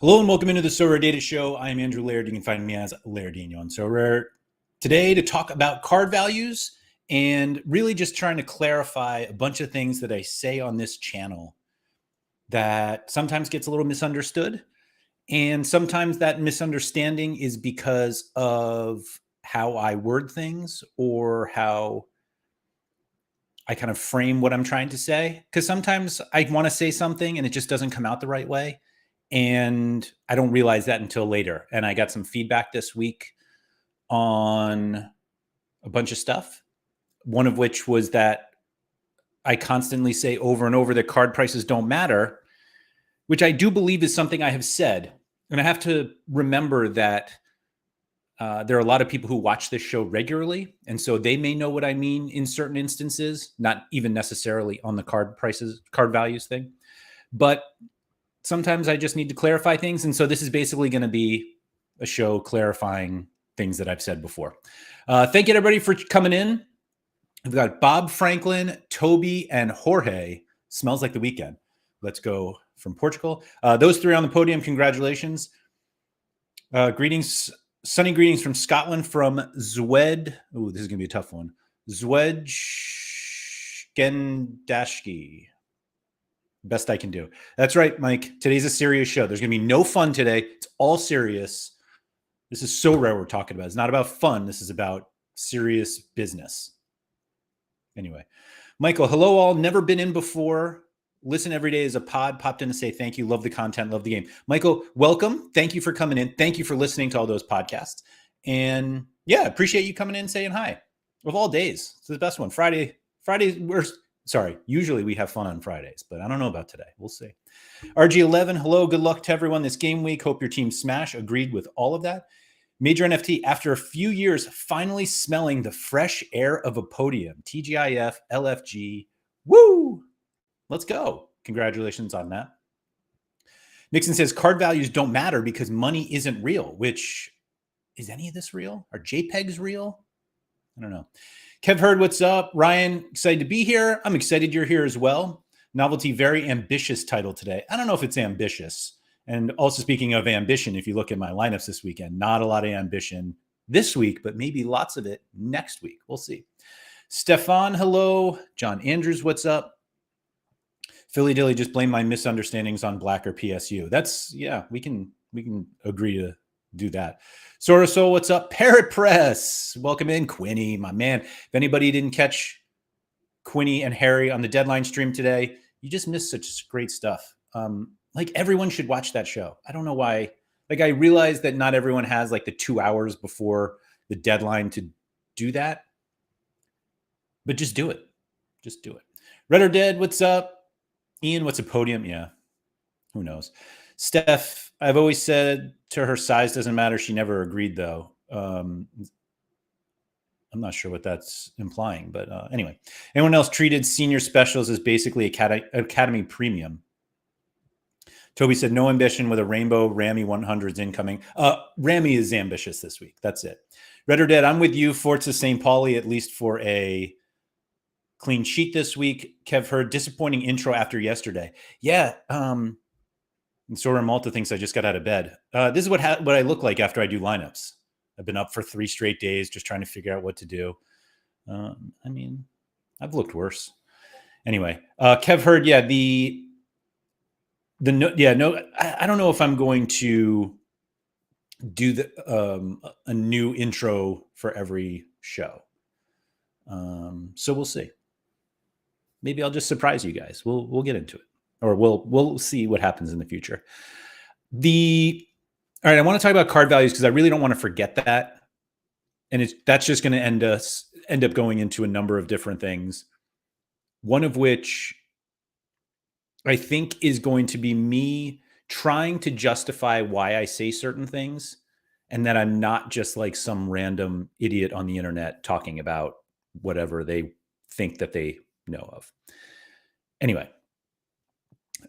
Hello and welcome into the Sorare Data Show. I'm Andrew Laird. You can find me as Lairdinho on Sorare today to talk about card values and really just trying to clarify a bunch of things that I say on this channel that sometimes gets a little misunderstood. And sometimes that misunderstanding is because of how I word things or how I kind of frame what I'm trying to say. Because sometimes I want to say something and it just doesn't come out the right way. And I don't realize that until later. And I got some feedback this week on a bunch of stuff. One of which was that I constantly say over and over that card prices don't matter, which I do believe is something I have said. And I have to remember that there are a lot of people who watch this show regularly. And so they may know what I mean in certain instances, not even necessarily on the card prices, card values thing. But sometimes I just need to clarify things. And so this is basically going to be a show clarifying things that I've said before. Thank you, everybody, for coming in. We've got Bob Franklin, Toby, and Jorge. Smells like the weekend. Let's go from Portugal. Those three on the podium, congratulations. Greetings, sunny greetings from Scotland from Zwed. Oh, this is going to be a tough one. Zwedgendashki. Best I can do. That's right, Mike. Today's a serious show. There's going to be no fun today. It's all serious. This is so rare we're talking about. It's not about fun. This is about serious business. Anyway, Michael, hello all. Never been in before. Listen every day as a pod. Popped in to say thank you. Love the content. Love the game. Michael, welcome. Thank you for coming in. Thank you for listening to all those podcasts. And yeah, appreciate you coming in and saying hi. Of all days, it's the best one. Friday, usually we have fun on Fridays, but I don't know about today. We'll see. RG11, hello, good luck to everyone this game week. Hope your team smash. Agreed with all of that. Major NFT, after a few years, finally smelling the fresh air of a podium. TGIF, LFG, woo! Let's go. Congratulations on that. Nixon says card values don't matter because money isn't real, which, is any of this real? Are JPEGs real? I don't know. Kev Heard, what's up? Ryan, excited to be here. I'm excited you're here as well. Novelty, very ambitious title today. I don't know if it's ambitious. And also speaking of ambition, if you look at my lineups this weekend, not a lot of ambition this week, but maybe lots of it next week. We'll see. Stefan, hello. John Andrews, what's up? Philly Dilly, just blame my misunderstandings on Black or PSU. That's, yeah, we can agree to do that. Sorosol, what's up? Parrot Press, welcome in. Quinny, my man. If anybody didn't catch Quinny and Harry on the Deadline stream today, you just missed such great stuff. Like everyone should watch that show. I don't know why. Like I realize that not everyone has like the 2 hours before the deadline to do that, but just do it. Just do it. Red or Dead, what's up? Ian, what's a podium? Yeah, who knows? Steph, I've always said to her size doesn't matter. She never agreed, though. I'm not sure what that's implying, but anyway. Anyone else treated senior specials as basically Academy Premium? Toby said, no ambition with a rainbow Rami 100s incoming. Rami is ambitious this week. That's it. Red or Dead, I'm with you. Forza St. Pauli, at least for a clean sheet this week. Kev Heard, disappointing intro after yesterday. Yeah. And Sora Malta thinks I just got out of bed. This is what I look like after I do lineups. I've been up for 3 straight days just trying to figure out what to do. I mean, I've looked worse. Anyway, Kev Heard, yeah, I don't know if I'm going to do a new intro for every show. So we'll see. Maybe I'll just surprise you guys. We'll get into it, or we'll see what happens in the future. All right, I want to talk about card values because I really don't want to forget that, and that's just going to end up going into a number of different things. One of which I think is going to be me trying to justify why I say certain things, and that I'm not just like some random idiot on the internet talking about whatever they think that they know of. Anyway,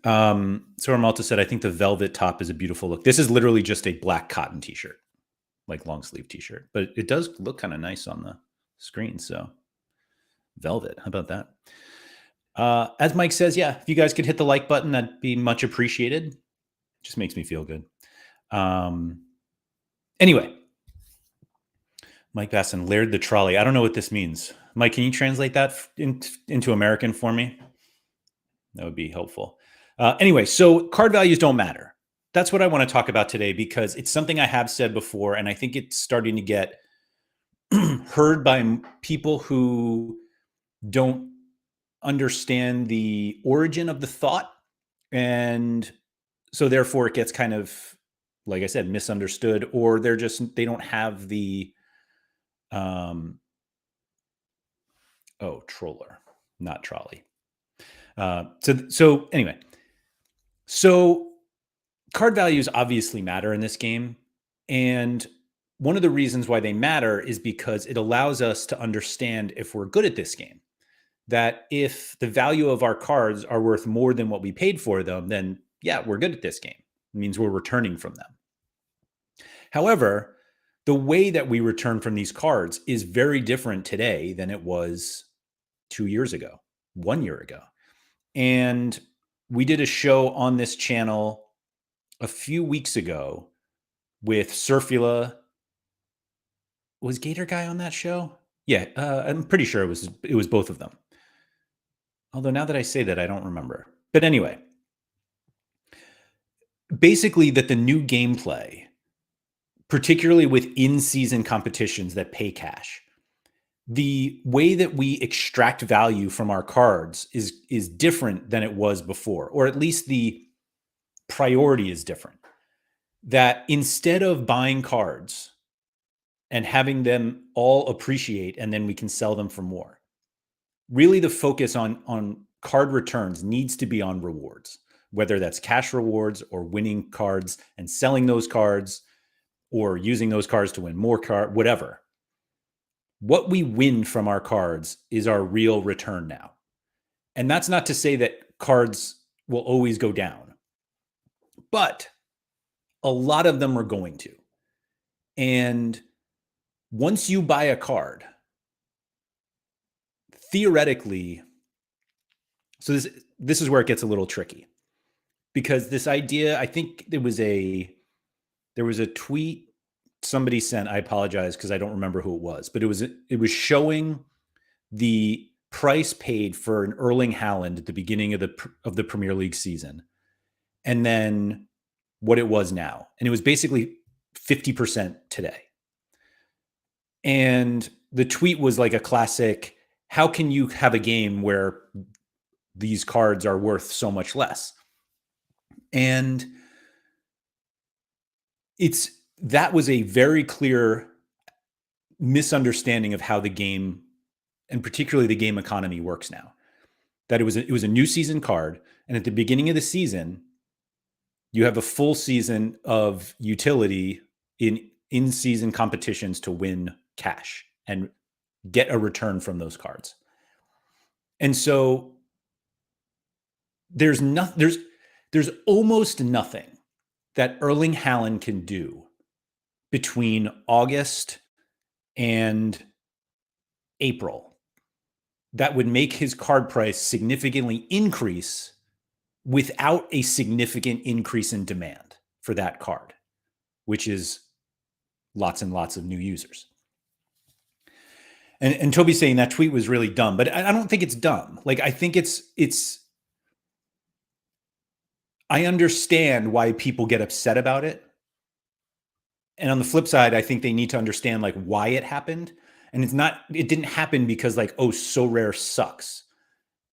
Sora Malta said, I think the velvet top is a beautiful look. This is literally just a black cotton t-shirt, like long sleeve t-shirt, but it does look kind of nice on the screen. So velvet, how about that? As Mike says, yeah, if you guys could hit the like button, that'd be much appreciated. Just makes me feel good. Anyway, Mike Basson, Laird the trolley. I don't know what this means. Mike, can you translate that into American for me? That would be helpful. Anyway, so card values don't matter. That's what I want to talk about today because it's something I have said before, and I think it's starting to get heard by people who don't understand the origin of the thought. And so therefore it gets kind of, like I said, misunderstood, or they don't have the, troller, not trolley. So anyway, so card values obviously matter in this game. And one of the reasons why they matter is because it allows us to understand if we're good at this game. That if the value of our cards are worth more than what we paid for them, then yeah, we're good at this game. It means we're returning from them. However, the way that we return from these cards is very different today than it was 2 years ago, 1 year ago. And we did a show on this channel a few weeks ago with Surfula. Was Gator Guy on that show? Yeah, I'm pretty sure it was both of them. Although now that I say that, I don't remember. But anyway, basically that the new gameplay, particularly with in-season competitions that pay cash, the way that we extract value from our cards is different than it was before, or at least the priority is different. That instead of buying cards and having them all appreciate and then we can sell them for more, really the focus on card returns needs to be on rewards, whether that's cash rewards or winning cards and selling those cards or using those cards to win more cards, whatever. What we win from our cards is our real return now. And that's not to say that cards will always go down, but a lot of them are going to. And once you buy a card, theoretically, so this is where it gets a little tricky, because this idea, I think there was a tweet somebody sent. I apologize because I don't remember who it was, but it was showing the price paid for an Erling Haaland at the beginning of the Premier League season, and then what it was now, and it was basically 50% today. And the tweet was like a classic, how can you have a game where these cards are worth so much less? And that was a very clear misunderstanding of how the game, and particularly the game economy, works now. That it was a new season card, and at the beginning of the season, you have a full season of utility in season competitions to win cash and get a return from those cards. And so there's almost nothing that Erling Haaland can do between August and April that would make his card price significantly increase without a significant increase in demand for that card, which is lots and lots of new users. And Toby's saying that tweet was really dumb, but I don't think it's dumb. Like, I think I understand why people get upset about it. And on the flip side, I think they need to understand like why it happened. And it didn't happen because like, oh, Sorare sucks.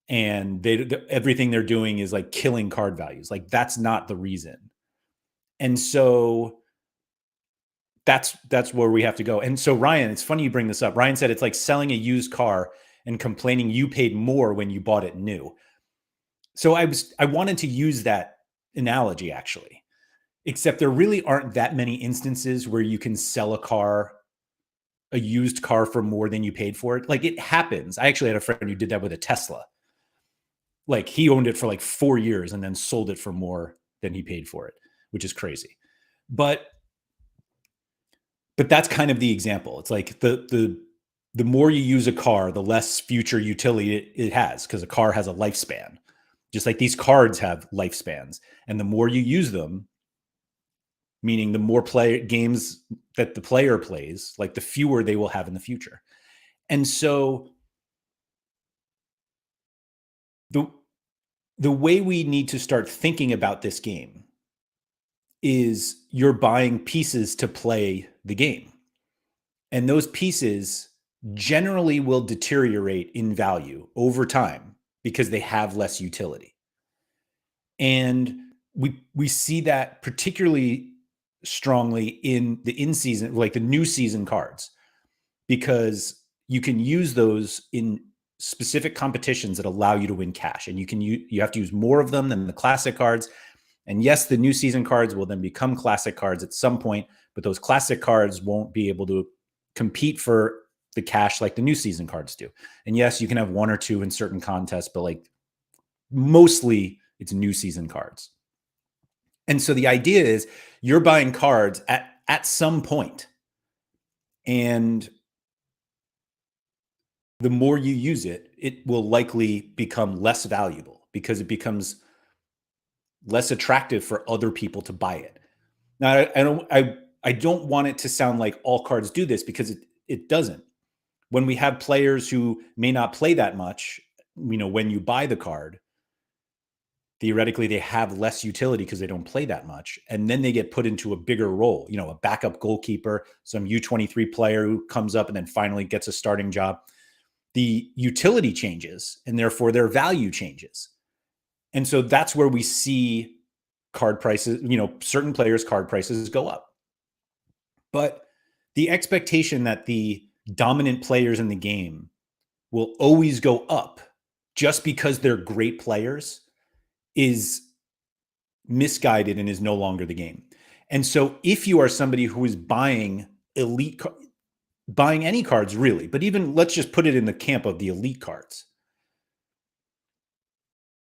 And everything they're doing is like killing card values. Like, that's not the reason. And so that's where we have to go. And so Ryan, it's funny you bring this up. Ryan said it's like selling a used car and complaining you paid more when you bought it new. So I wanted to use that analogy actually, except there really aren't that many instances where you can sell a used car for more than you paid for it. Like, it happens. I actually had a friend who did that with a Tesla. Like, he owned it for like 4 years and then sold it for more than he paid for it, which is crazy. But that's kind of the example. It's like the more you use a car, the less future utility it has, because a car has a lifespan, just like these cards have lifespans. And the more you use them, meaning the more games that the player plays, like the fewer they will have in the future. And so the way we need to start thinking about this game is you're buying pieces to play the game. And those pieces generally will deteriorate in value over time because they have less utility. And we see that particularly strongly in the in-season, like the new season cards, because you can use those in specific competitions that allow you to win cash. And you have to use more of them than the classic cards. And yes, the new season cards will then become classic cards at some point, but those classic cards won't be able to compete for the cash like the new season cards do. And yes, you can have one or two in certain contests, but like mostly it's new season cards. And so the idea is you're buying cards at some point, and the more you use it, it will likely become less valuable because it becomes less attractive for other people to buy it. Now, I don't want it to sound like all cards do this, because it doesn't. When we have players who may not play that much, when you buy the card, theoretically they have less utility because they don't play that much, and then they get put into a bigger role, a backup goalkeeper, some U23 player who comes up and then finally gets a starting job. The utility changes, and therefore their value changes. And so that's where we see card prices, certain players' card prices go up. But the expectation that the dominant players in the game will always go up just because they're great players is misguided and is no longer the game. And so if you are somebody who is buying buying any cards really, but even let's just put it in the camp of the elite cards,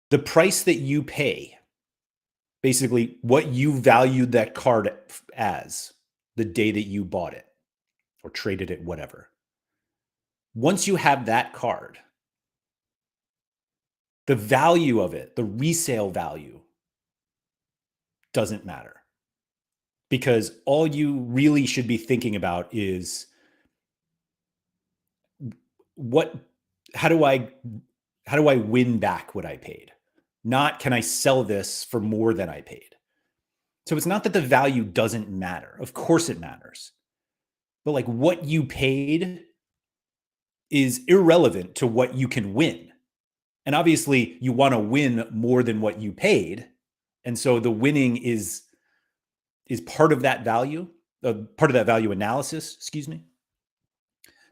the price that you pay, basically what you valued that card as the day that you bought it or traded it, whatever. Once you have that card, the value of it, the resale value, doesn't matter, because all you really should be thinking about is how do I win back what I paid? Not can I sell this for more than I paid? So it's not that the value doesn't matter. Of course it matters. But like what you paid is irrelevant to what you can win. And obviously you want to win more than what you paid. And so the winning is part of that value, part of that value analysis, excuse me.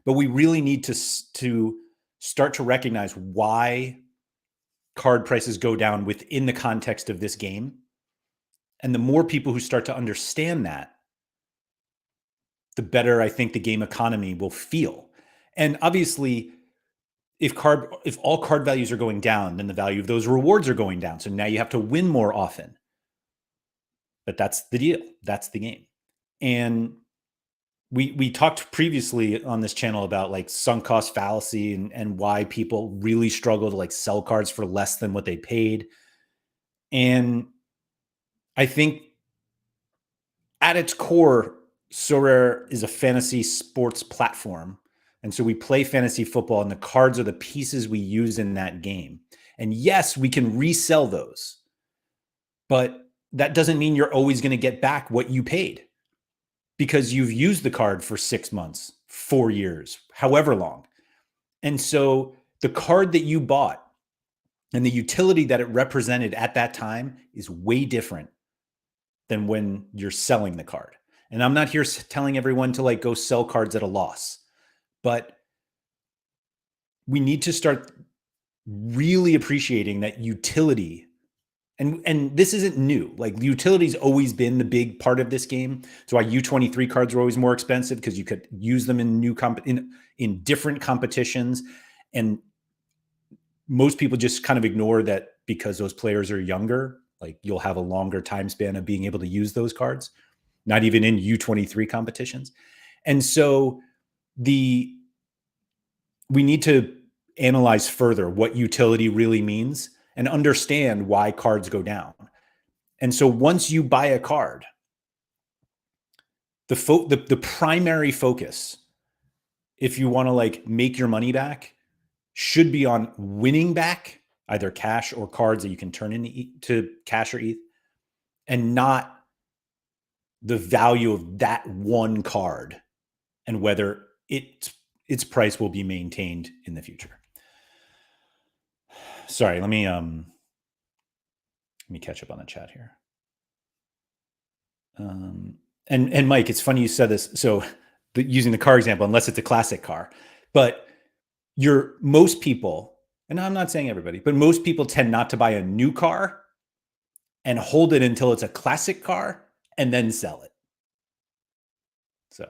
But we really need to start to recognize why card prices go down within the context of this game. And the more people who start to understand that, the better I think the game economy will feel. And obviously, if all card values are going down, then the value of those rewards are going down. So now you have to win more often. But that's the deal. That's the game. And we talked previously on this channel about like sunk cost fallacy and why people really struggle to like sell cards for less than what they paid. And I think at its core, Sorare is a fantasy sports platform. And so we play fantasy football, and the cards are the pieces we use in that game. And yes, we can resell those, but that doesn't mean you're always going to get back what you paid, because you've used the card for 6 months, 4 years, however long. And so the card that you bought and the utility that it represented at that time is way different than when you're selling the card. And I'm not here telling everyone to like go sell cards at a loss, but we need to start really appreciating that utility. And this isn't new. Like utility's always been the big part of this game. So why U23 cards were always more expensive, because you could use them in in different competitions. And most people just kind of ignore that because those players are younger. Like you'll have a longer time span of being able to use those cards, not even in U23 competitions. And so we need to analyze further what utility really means and understand why cards go down. And so once you buy a card, the primary focus, if you want to like make your money back, should be on winning back either cash or cards that you can turn into cash or ETH, and not the value of that one card and whether its price will be maintained in the future. Sorry, let me catch up on the chat here. And Mike, it's funny you said this. So using the car example, unless it's a classic car, but most people, and I'm not saying everybody, but most people tend not to buy a new car and hold it until it's a classic car and then sell it. So,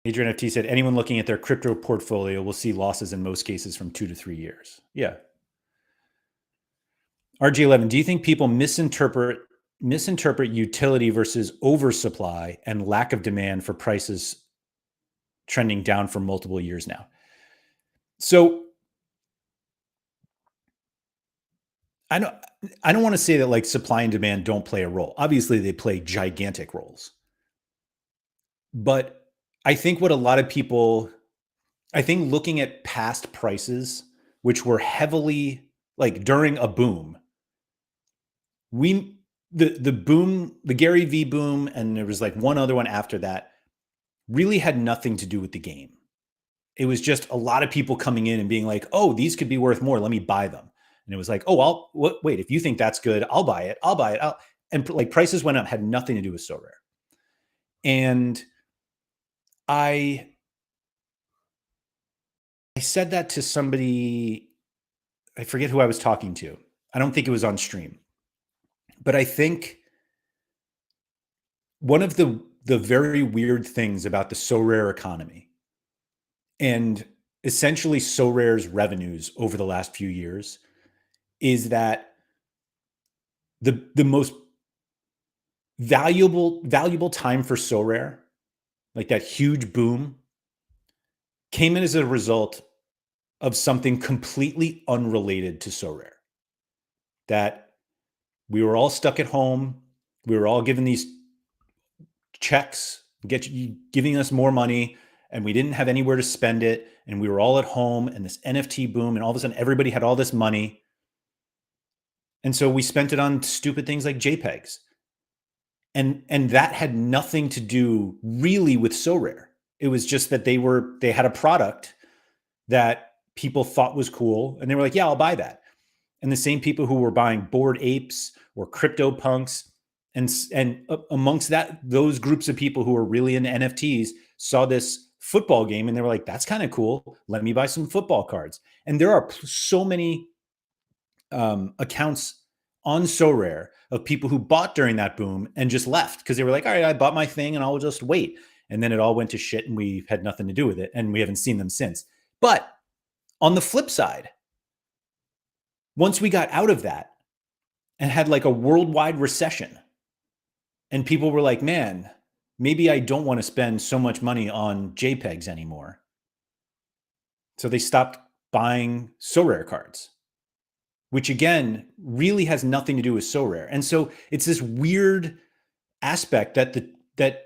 Major NFT said, anyone looking at their crypto portfolio will see losses in most cases from 2 to 3 years. Yeah. RG11, do you think people misinterpret utility versus oversupply and lack of demand for prices trending down for multiple years now? So I don't want to say that like supply and demand don't play a role. Obviously, they play gigantic roles. But I think what a lot of people, I think looking at past prices, which were heavily like during a boom, the boom, the Gary V boom, and there was like one other one after that, really had nothing to do with the game. It was just a lot of people coming in and being like, oh, these could be worth more. Let me buy them. And it was like, oh, wait, if you think that's good, I'll buy it. And like prices went up, had nothing to do with Sorare. And I said that to somebody, I forget who I was talking to. I don't think it was on stream. But I think one of the very weird things about the Sorare economy and essentially Sorare's revenues over the last few years is that the most valuable time for Sorare, like that huge boom, came in as a result of something completely unrelated to Sorare. That we were all stuck at home. We were all given these checks, giving us more money, and we didn't have anywhere to spend it. And we were all at home, and this NFT boom, and all of a sudden everybody had all this money. And so we spent it on stupid things like JPEGs. And that had nothing to do really with Sorare. It was just that they had a product that people thought was cool, and they were like, yeah, I'll buy that. And the same people who were buying Bored Apes or CryptoPunks, and amongst those groups of people who were really into NFTs saw this football game and they were like, that's kind of cool. Let me buy some football cards. And there are so many accounts on Sorare of people who bought during that boom and just left because they were like, all right, I bought my thing and I'll just wait. And then it all went to shit and we had nothing to do with it. And we haven't seen them since. But on the flip side, once we got out of that and had like a worldwide recession, and people were like, man, maybe I don't want to spend so much money on JPEGs anymore. So they stopped buying Sorare cards, which again, really has nothing to do with Sorare. And so it's this weird aspect that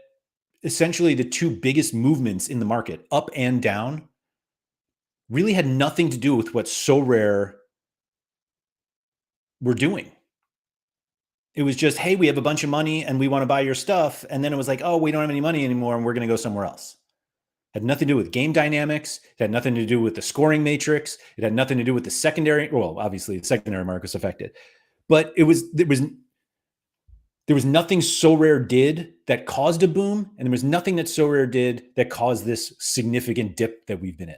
essentially the two biggest movements in the market, up and down, really had nothing to do with what Sorare were doing. It was just, hey, we have a bunch of money and we want to buy your stuff. And then it was like, oh, we don't have any money anymore and we're going to go somewhere else. It had nothing to do with game dynamics. It had nothing to do with the scoring matrix. It had nothing to do with the secondary. Well, obviously the secondary market was affected, but there was nothing Sorare did that caused a boom. And there was nothing that Sorare did that caused this significant dip that we've been in.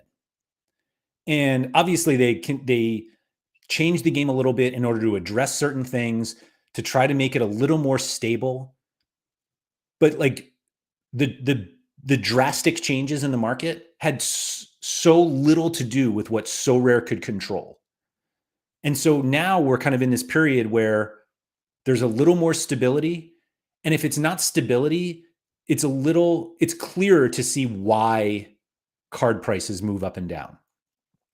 And obviously they changed the game a little bit in order to address certain things, to try to make it a little more stable. But like the drastic changes in the market had so little to do with what Sorare could control. And so now we're kind of in this period where there's a little more stability. And if it's not stability, it's clearer to see why card prices move up and down.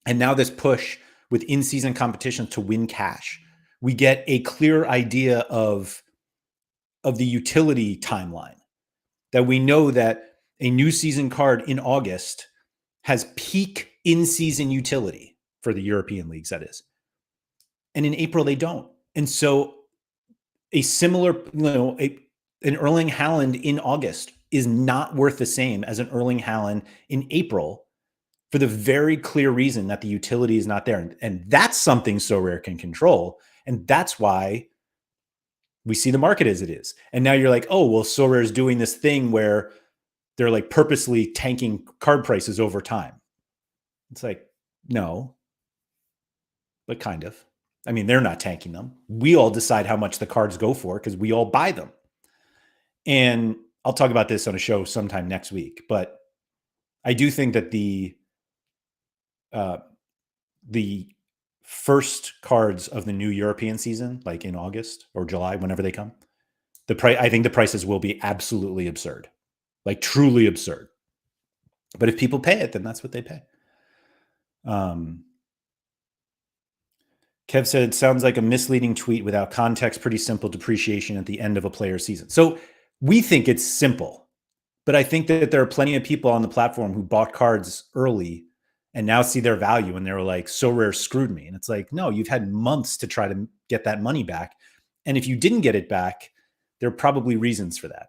And now this push with in-season competitions to win cash, we get a clear idea of of the utility timeline, that we know that a new season card in August has peak in-season utility for the European leagues, that is. And in April, they don't. And so a similar, an Erling Haaland in August is not worth the same as an Erling Haaland in April, for the very clear reason that the utility is not there. And that's something Sorare can control. And that's why we see the market as it is. And now you're like, oh, well, Sorare is doing this thing where they're like purposely tanking card prices over time. It's like, no, but kind of. I mean, they're not tanking them. We all decide how much the cards go for because we all buy them. And I'll talk about this on a show sometime next week. But I do think that the first cards of the new European season, like in August or July, whenever they come, I think the prices will be absolutely absurd, like truly absurd. But if people pay it, then that's what they pay. Kev said, it sounds like a misleading tweet without context, pretty simple depreciation at the end of a player's season. So we think it's simple, but I think that there are plenty of people on the platform who bought cards early and now see their value and they're like, Sorare screwed me. And it's like, no, you've had months to try to get that money back. And if you didn't get it back, there are probably reasons for that.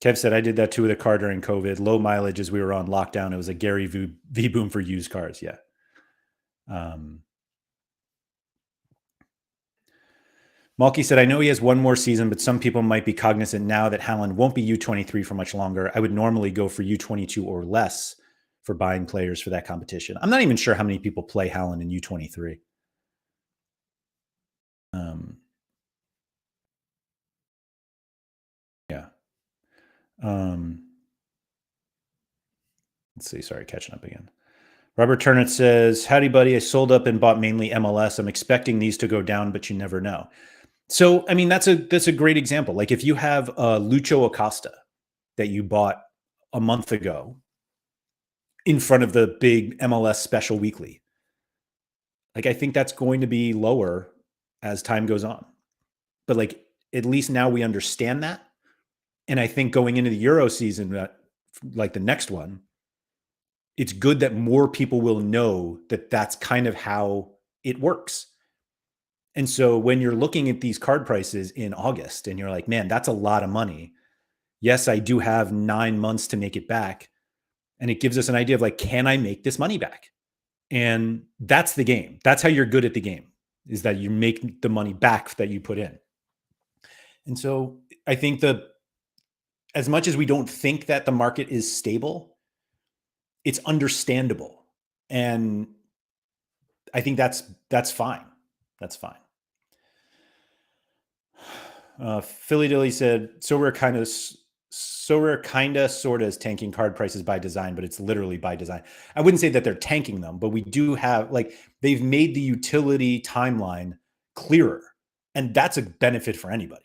Kev said, I did that too with a car during COVID. Low mileage as we were on lockdown. It was a Gary V boom for used cars. Yeah. Malky said, I know he has one more season, but some people might be cognizant now that Haaland won't be U23 for much longer. I would normally go for U22 or less for buying players for that competition. I'm not even sure how many people play Haaland in U23. Yeah. Let's see. Sorry, catching up again. Robert Turnett says, howdy, buddy. I sold up and bought mainly MLS. I'm expecting these to go down, but you never know. So, I mean, that's a great example. Like if you have Lucho Acosta that you bought a month ago in front of the big MLS special weekly, like I think that's going to be lower as time goes on. But like at least now we understand that. And I think going into the Euro season, like the next one, it's good that more people will know that that's kind of how it works. And so when you're looking at these card prices in August and you're like, man, that's a lot of money. Yes, I do have 9 months to make it back. And it gives us an idea of like, can I make this money back? And that's the game. That's how you're good at the game, is that you make the money back that you put in. And so I think as much as we don't think that the market is stable, it's understandable. And I think that's fine. That's fine. Philly Dilly said, Sorare kind of sort of is tanking card prices by design, but it's literally by design. I wouldn't say that they're tanking them, but we do have, like, they've made the utility timeline clearer, and that's a benefit for anybody.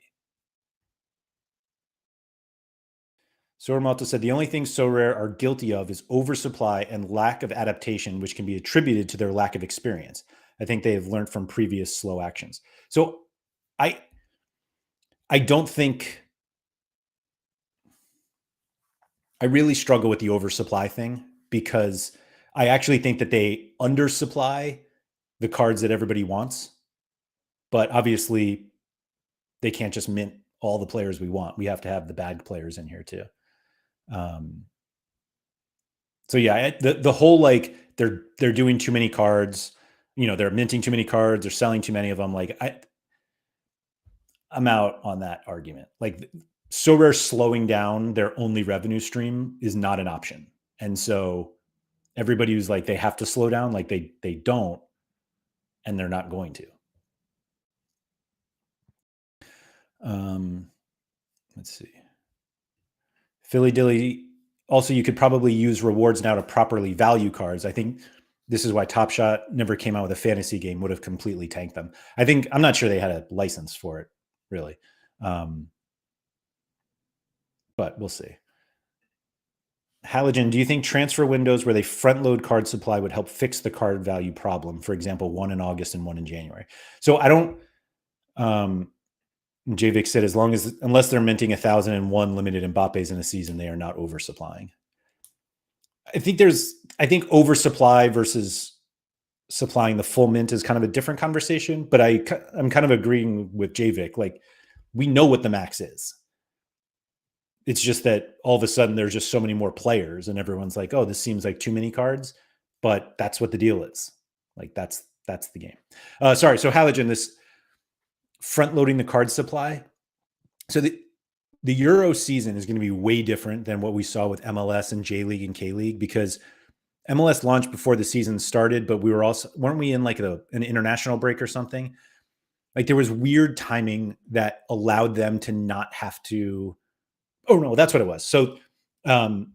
Sorare said, the only thing Sorare are guilty of is oversupply and lack of adaptation, which can be attributed to their lack of experience. I think they have learned from previous slow actions. So I don't think, I really struggle with the oversupply thing, because I actually think that they undersupply the cards that everybody wants. But obviously, they can't just mint all the players we want. We have to have the bad players in here too. So yeah, the whole like they're doing too many cards. They're minting too many cards. They're selling too many of them. Like I'm out on that argument. Like Sorare slowing down their only revenue stream is not an option. And so everybody who's like, they have to slow down, like they don't, and they're not going to. Let's see. Philly Dilly. Also, you could probably use rewards now to properly value cards. I think this is why Top Shot never came out with a fantasy game, would have completely tanked them. I'm not sure they had a license for it, really. But we'll see. Halogen, do you think transfer windows where they front load card supply would help fix the card value problem? For example, one in August and one in January. So I don't. Javik said, unless they're minting 1,001 limited Mbappes in a season, they are not oversupplying. I think oversupply versus supplying the full mint is kind of a different conversation. But I'm kind of agreeing with Javik. Like, we know what the max is. It's just that all of a sudden there's just so many more players, and everyone's like, "Oh, this seems like too many cards," but that's what the deal is. Like that's the game. Sorry. So Halogen, this front loading the card supply. So the Euro season is going to be way different than what we saw with MLS and J League and K League, because MLS launched before the season started, but weren't we in like an international break or something? Like there was weird timing that allowed them to not have to. Oh no, that's what it was. So the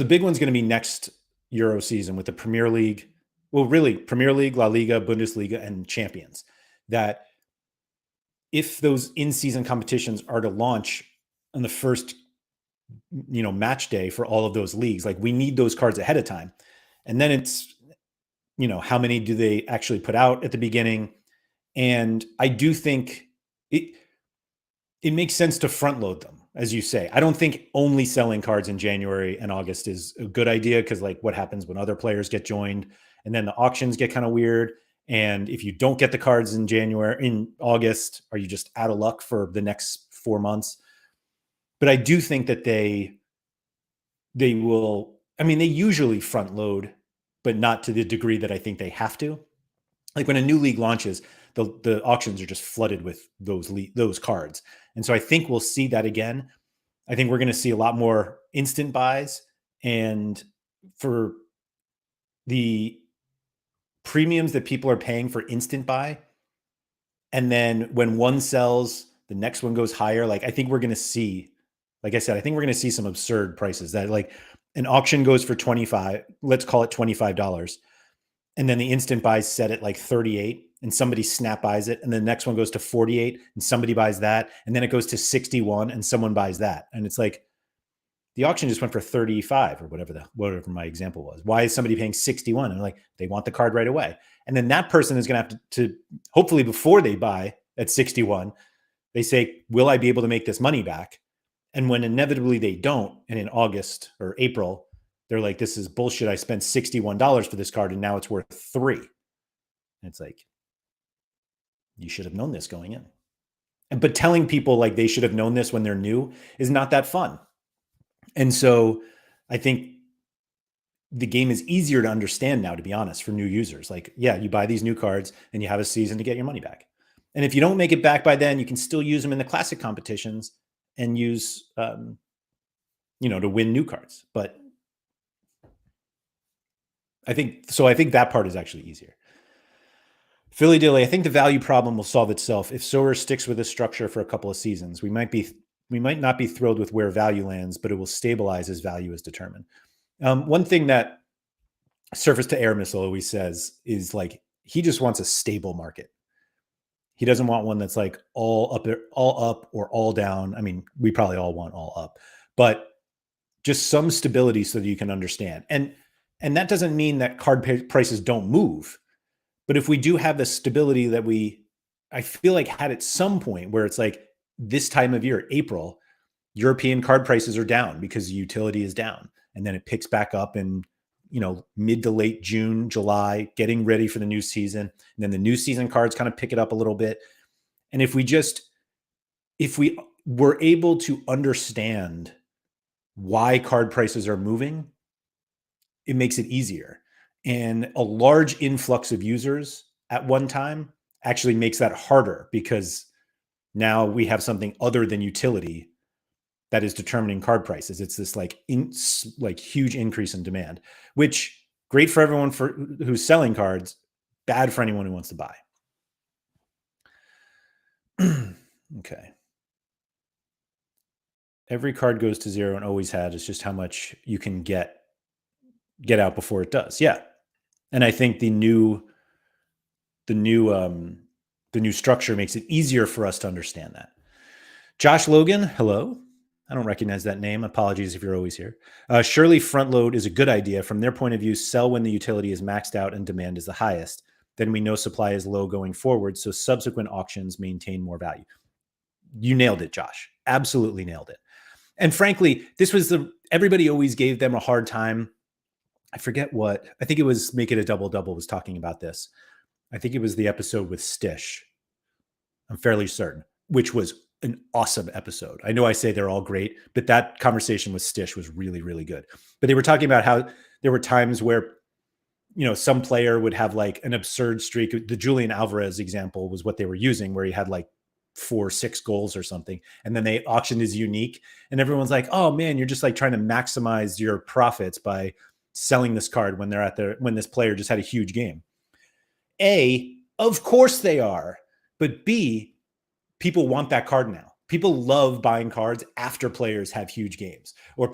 big one's going to be next Euro season with the Premier League. Well, really, Premier League, La Liga, Bundesliga, and Champions. That if those in-season competitions are to launch on the first, match day for all of those leagues, like we need those cards ahead of time. And then it's, how many do they actually put out at the beginning? And I do think it makes sense to front load them, as you say. I don't think only selling cards in January and August is a good idea, because like what happens when other players get joined and then the auctions get kind of weird. And if you don't get the cards in August, are you just out of luck for the next 4 months? But I do think that they will, they usually front load, but not to the degree that I think they have to. Like when a new league launches, the auctions are just flooded with those cards. And so I think we'll see that again. I think we're going to see a lot more instant buys, and for the premiums that people are paying for instant buy. And then when one sells, the next one goes higher. Like I think we're going to see, like I said, I think we're going to see some absurd prices that like an auction goes for 25, let's call it $25. And then the instant buys set at like 38 and somebody snap buys it. And the next one goes to 48 and somebody buys that. And then it goes to 61 and someone buys that. And it's like, the auction just went for 35 or whatever my example was. Why is somebody paying 61? And like, they want the card right away. And then that person is going to have to hopefully before they buy at 61, they say, will I be able to make this money back? And when inevitably they don't, and in August or April, they're like, this is bullshit. I spent $61 for this card and now it's worth $3. And it's like, you should have known this going in. But telling people like they should have known this when they're new is not that fun. And so I think the game is easier to understand now, to be honest, for new users. Like, yeah, you buy these new cards and you have a season to get your money back. And if you don't make it back by then, you can still use them in the classic competitions and use, to win new cards. But I think that part is actually easier. Philly Dilly, I think the value problem will solve itself if Sorare sticks with this structure for a couple of seasons. We might not be thrilled with where value lands, but it will stabilize as value is determined. One thing that Surface to Air Missile always says is like, he just wants a stable market. He doesn't want one that's like all up or all down. I mean, we probably all want all up, but just some stability so that you can understand. And that doesn't mean that card prices don't move. But if we do have the stability that I feel like had at some point where it's like this time of year, April, European card prices are down because the utility is down. And then it picks back up in, mid to late June, July, getting ready for the new season. And then the new season cards kind of pick it up a little bit. And if we were able to understand why card prices are moving, it makes it easier. And a large influx of users at one time actually makes that harder, because now we have something other than utility that is determining card prices. It's this like huge increase in demand, which great for everyone who's selling cards, bad for anyone who wants to buy. Okay. Every card goes to zero and always had. It's just how much you can get out before it does. Yeah. And I think the new structure makes it easier for us to understand that. Josh Logan, hello. I don't recognize that name. Apologies if you're always here. Surely front load is a good idea. From their point of view, sell when the utility is maxed out and demand is the highest. Then we know supply is low going forward, so subsequent auctions maintain more value. You nailed it, Josh. Absolutely nailed it. And frankly, this was everybody always gave them a hard time. I forget what. I think it was Make It a Double Double was talking about this. I think it was the episode with Stish. I'm fairly certain, which was an awesome episode. I know I say they're all great, but that conversation with Stish was really, really good. But they were talking about how there were times where, some player would have like an absurd streak. The Julian Alvarez example was what they were using, where he had like 4-6 goals or something. And then they auctioned his unique. And everyone's like, oh man, you're just like trying to maximize your profits by selling this card when when this player just had a huge game. A, of course they are. But B, people want that card now. People love buying cards after players have huge games, or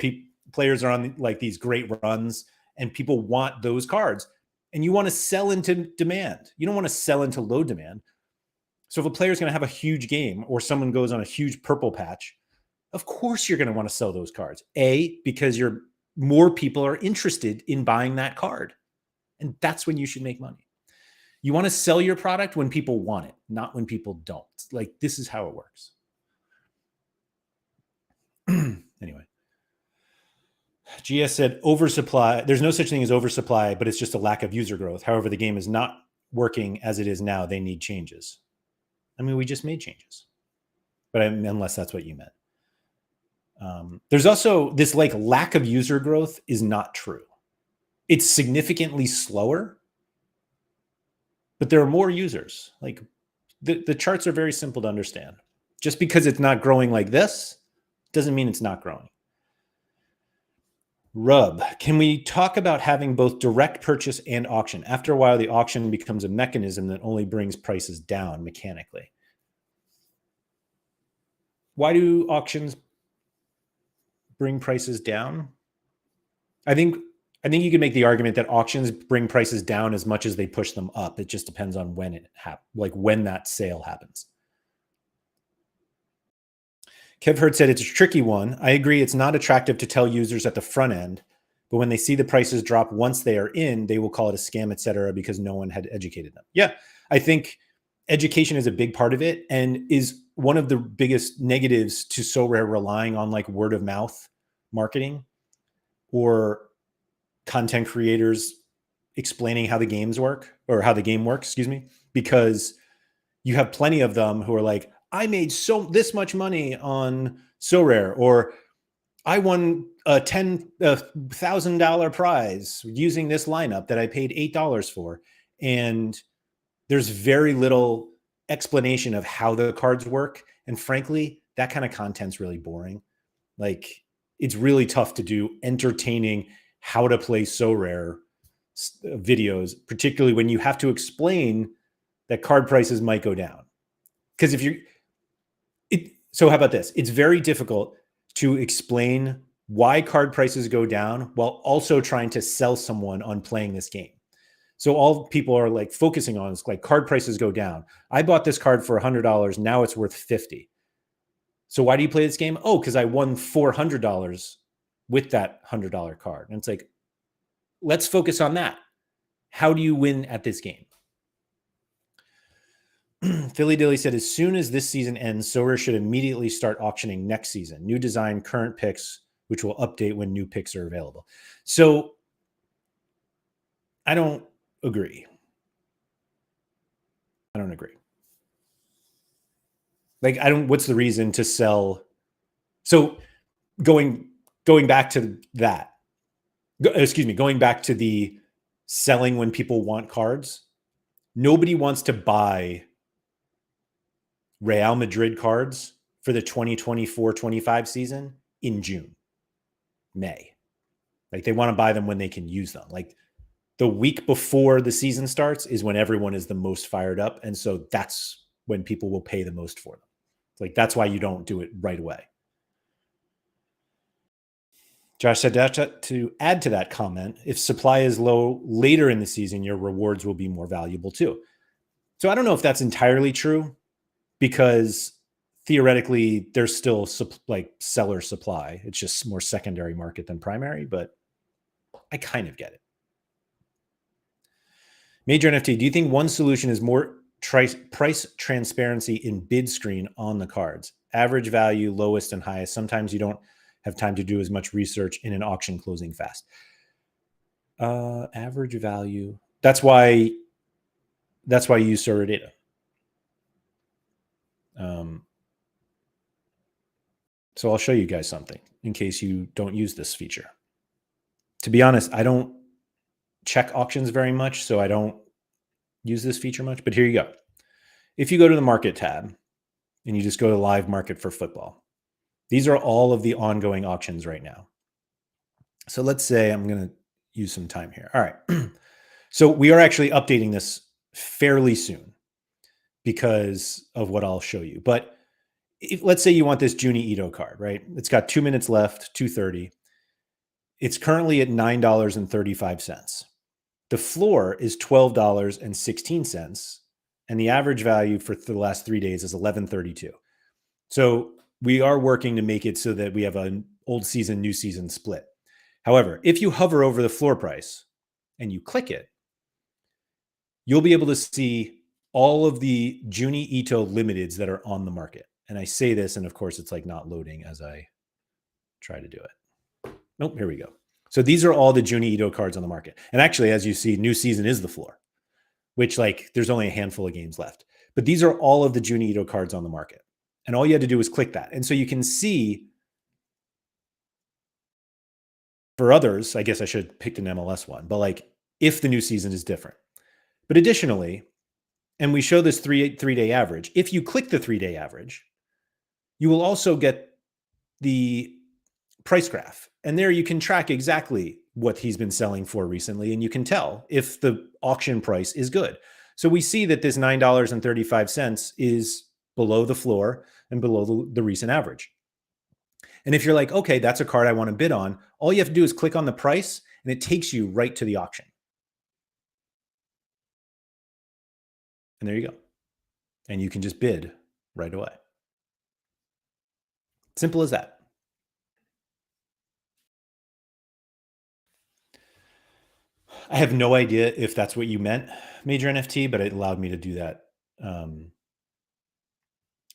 players are on like these great runs, and people want those cards. And you want to sell into demand. You don't want to sell into low demand. So if a player is going to have a huge game, or someone goes on a huge purple patch, of course you're going to want to sell those cards. A, because more people are interested in buying that card. And that's when you should make money. You want to sell your product when people want it, not when people don't. Like, this is how it works. Anyway, GS said oversupply. There's no such thing as oversupply, but it's just a lack of user growth. However, the game is not working as it is now. They need changes. I mean, we just made changes, but unless that's what you meant. There's also this like lack of user growth is not true. It's significantly slower, but there are more users. Like the charts are very simple to understand. Just because it's not growing like this doesn't mean it's not growing. Rub, can we talk about having both direct purchase and auction? After a while, the auction becomes a mechanism that only brings prices down mechanically. Why do auctions bring prices down? I think you can make the argument that auctions bring prices down as much as they push them up. It just depends on when when that sale happens. Kev Hurt said it's a tricky one. I agree it's not attractive to tell users at the front end, but when they see the prices drop once they are in, they will call it a scam, etc., because no one had educated them. Yeah, I think education is a big part of it, and is one of the biggest negatives to Sorare relying on like word of mouth marketing or content creators explaining how the games work, or how the game works, because you have plenty of them who are like, I made this much money on Sorare, or I won a $10,000 prize using this lineup that I paid $8 for. And there's very little explanation of how the cards work. And frankly, that kind of content's really boring. Like, it's really tough to do entertaining how to play Sorare videos, particularly when you have to explain that card prices might go down. Because so how about this? It's very difficult to explain why card prices go down while also trying to sell someone on playing this game. So all people are like focusing on is like card prices go down. I bought this card for $100. Now it's worth $50. So why do you play this game? Oh, because I won $400 with that $100 card. And it's like, let's focus on that. How do you win at this game? Philly Dilly said, as soon as this season ends, Sorare should immediately start auctioning next season. New design, current picks, which will update when new picks are available. So I don't agree. Like, what's the reason to sell? So going back to that, going back to the selling when people want cards, nobody wants to buy Real Madrid cards for the 2024-25 season in June, May. Like, they want to buy them when they can use them. Like, the week before the season starts is when everyone is the most fired up. And so that's when people will pay the most for them. Like, that's why you don't do it right away. Josh said to add to that comment, if supply is low later in the season, your rewards will be more valuable too. So I don't know if that's entirely true, because theoretically, there's still like seller supply. It's just more secondary market than primary, but I kind of get it. Major NFT, do you think one solution is more price transparency in bid screen on the cards? Average value, lowest and highest. Sometimes you don't have time to do as much research in an auction closing fast. Average value. That's why you use Sorare data. So I'll show you guys something in case you don't use this feature. To be honest, I don't check auctions very much, so I don't use this feature much, but here you go. If you go to the market tab and you just go to live market for football, these are all of the ongoing auctions right now. So let's say I'm going to use some time here. All right. So we are actually updating this fairly soon because of what I'll show you. But let's say you want this Juni Ito card, right? It's got 2 minutes left, 2:30. It's currently at $9.35. The floor is $12.16, and the average value for the last 3 days is $11.32. So we are working to make it so that we have an old season, new season split. However, if you hover over the floor price and you click it, you'll be able to see all of the Juni Ito limiteds that are on the market. And I say this, and of course, it's like not loading as I try to do it. Nope, here we go. So these are all the Juni Ito cards on the market. And actually, as you see, new season is the floor, which like there's only a handful of games left. But these are all of the Juni Ito cards on the market. And all you had to do was click that. And so you can see for others, I guess I should have picked an MLS one, but like if the new season is different. But additionally, and we show this three-day average, if you click the 3-day average, you will also get the price graph. And there you can track exactly what he's been selling for recently. And you can tell if the auction price is good. So we see that this $9.35 is below the floor and below the recent average. And if you're like, okay, that's a card I want to bid on, all you have to do is click on the price and it takes you right to the auction. And there you go. And you can just bid right away. Simple as that. I have no idea if that's what you meant, Major NFT, but it allowed me to do that.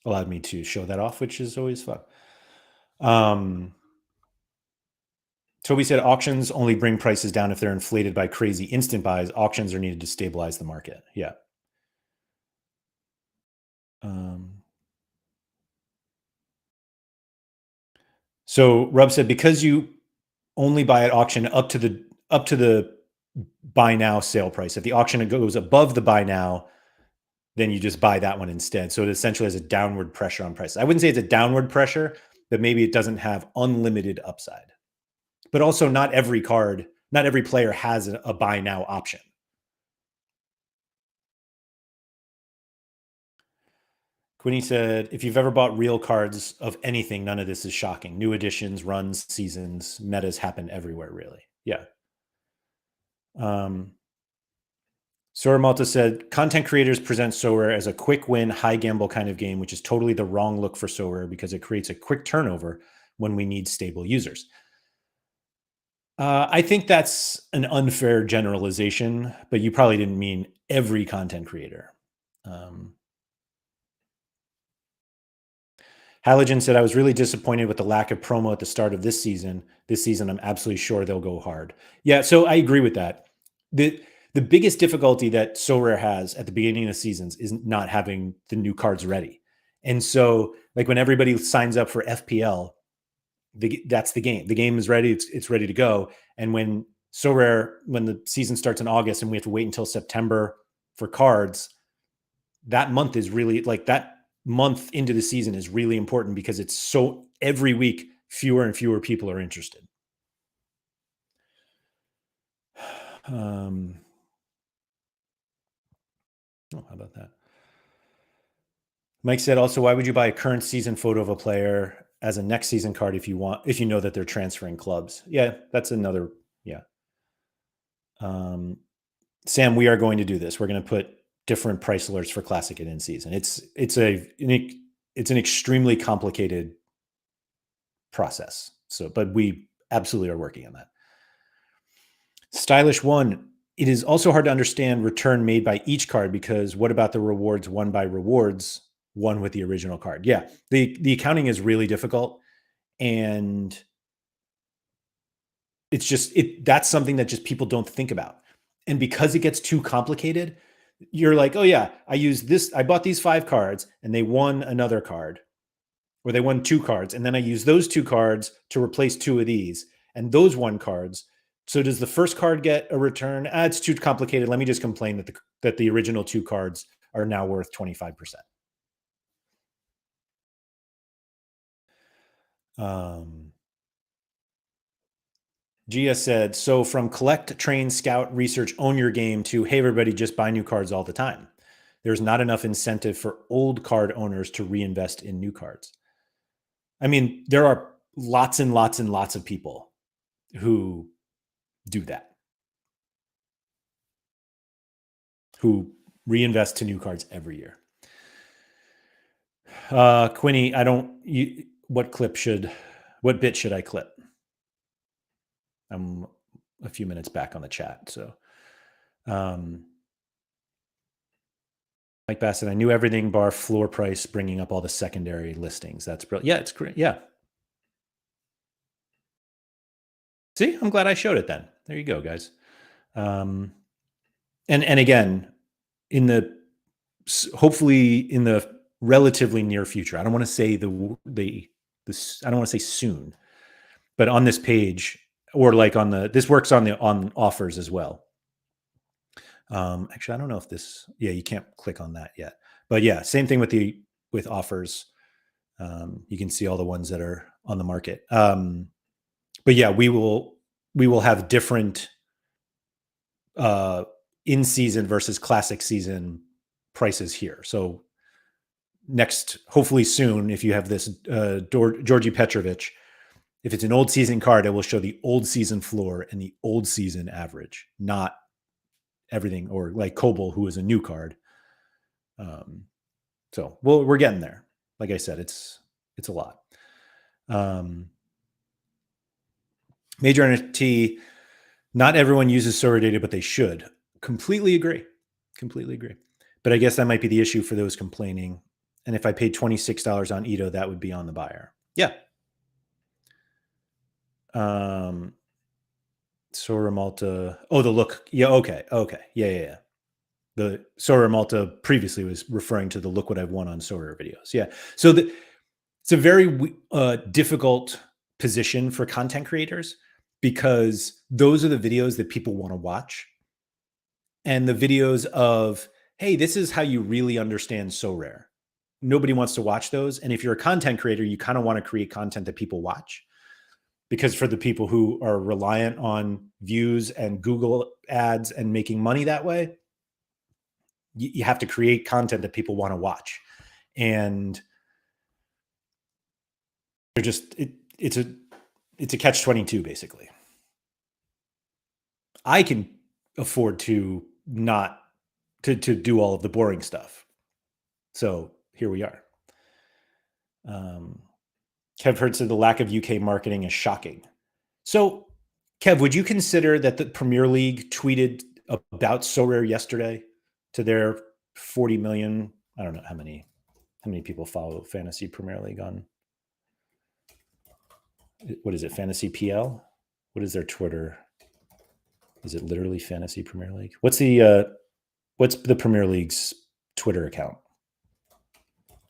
Allowed me to show that off, which is always fun. Toby said auctions only bring prices down if they're inflated by crazy instant buys. Auctions are needed to stabilize the market. Yeah. So Rub said, because you only buy at auction up to the buy now sale price. If the auction goes above the buy now, then you just buy that one instead. So it essentially has a downward pressure on prices. I wouldn't say it's a downward pressure, but maybe it doesn't have unlimited upside. But also not every player has a buy now option. Quinny said, if you've ever bought real cards of anything, none of this is shocking. New editions, runs, seasons, metas happen everywhere, really. Yeah. Sora Malta said, content creators present Sorare as a quick win, high gamble kind of game, which is totally the wrong look for Sorare because it creates a quick turnover when we need stable users. I think that's an unfair generalization, but you probably didn't mean every content creator. Halogen said, I was really disappointed with the lack of promo at the start of this season. This season, I'm absolutely sure they'll go hard. Yeah, so I agree with that. The biggest difficulty that Sorare has at the beginning of the seasons is not having the new cards ready. And so like when everybody signs up for FPL, that's the game. The game is ready. It's ready to go. And when Sorare, when the season starts in August and we have to wait until September for cards, that month is really like that month into the season is really important because it's so every week fewer and fewer people are interested. Oh, how about that? Mike said also, why would you buy a current season photo of a player as a next season card if you know that they're transferring clubs? Yeah, that's another. Yeah. Sam, we are going to do this. We're going to put different price alerts for classic and in season. It's a unique. it's an extremely complicated process. So, but we absolutely are working on that. Stylish One, it is also hard to understand return made by each card because what about the rewards won by rewards won with the original card? Yeah, the accounting is really difficult, and it's just that's something that just people don't think about. And because it gets too complicated, you're like, oh yeah, I bought these 5 cards and they won another card, or they won 2 cards, and then I use those 2 cards to replace 2 of these, and those won cards. So does the first card get a return? It's too complicated. Let me just complain that the original 2 cards are now worth 25%. Gia said, so from collect, train, scout, research, own your game to, hey, everybody, just buy new cards all the time. There's not enough incentive for old card owners to reinvest in new cards. I mean, there are lots and lots and lots of people who do that, who reinvest to new cards every year. Quinny, what bit should I clip? I'm a few minutes back on the chat. So, Mike Bassett, I knew everything bar floor price, bringing up all the secondary listings. That's brilliant. Yeah, it's great. Yeah. See, I'm glad I showed it then. There you go, guys. And again, hopefully in the relatively near future, I don't want to say I don't want to say soon, but on this page, or like this works on offers as well. Actually, I don't know if you can't click on that yet, but yeah, same thing with offers. You can see all the ones that are on the market. But yeah, we will have different in season versus classic season prices here. So next, hopefully soon, if you have this Georgi Petrovic, if it's an old season card, it will show the old season floor and the old season average, not everything, or like Kobel, who is a new card. So we're getting there. Like I said, it's a lot. Major NFT, not everyone uses Sorare data, but they should. Completely agree. But I guess that might be the issue for those complaining. And if I paid $26 on Ito, that would be on the buyer. Yeah. Sorare Malta. Oh, the look. Yeah. Okay. Yeah. The Sorare Malta previously was referring to the look what I've won on Sorare videos. Yeah. So it's a very difficult position for content creators, because those are the videos that people want to watch. And the videos of, hey, this is how you really understand Sorare. Nobody wants to watch those. And if you're a content creator, you kind of want to create content that people watch, because for the people who are reliant on views and Google ads and making money that way, you have to create content that people want to watch. And they're just, it's a catch-22, basically. I can afford to not to do all of the boring stuff. So here we are. Kev Hurd said the lack of UK marketing is shocking. So, Kev, would you consider that the Premier League tweeted about Sorare yesterday to their 40 million? I don't know how many people follow Fantasy Premier League on. What is it? Fantasy PL? What is their Twitter? Is it literally Fantasy Premier League? What's the Premier League's Twitter account?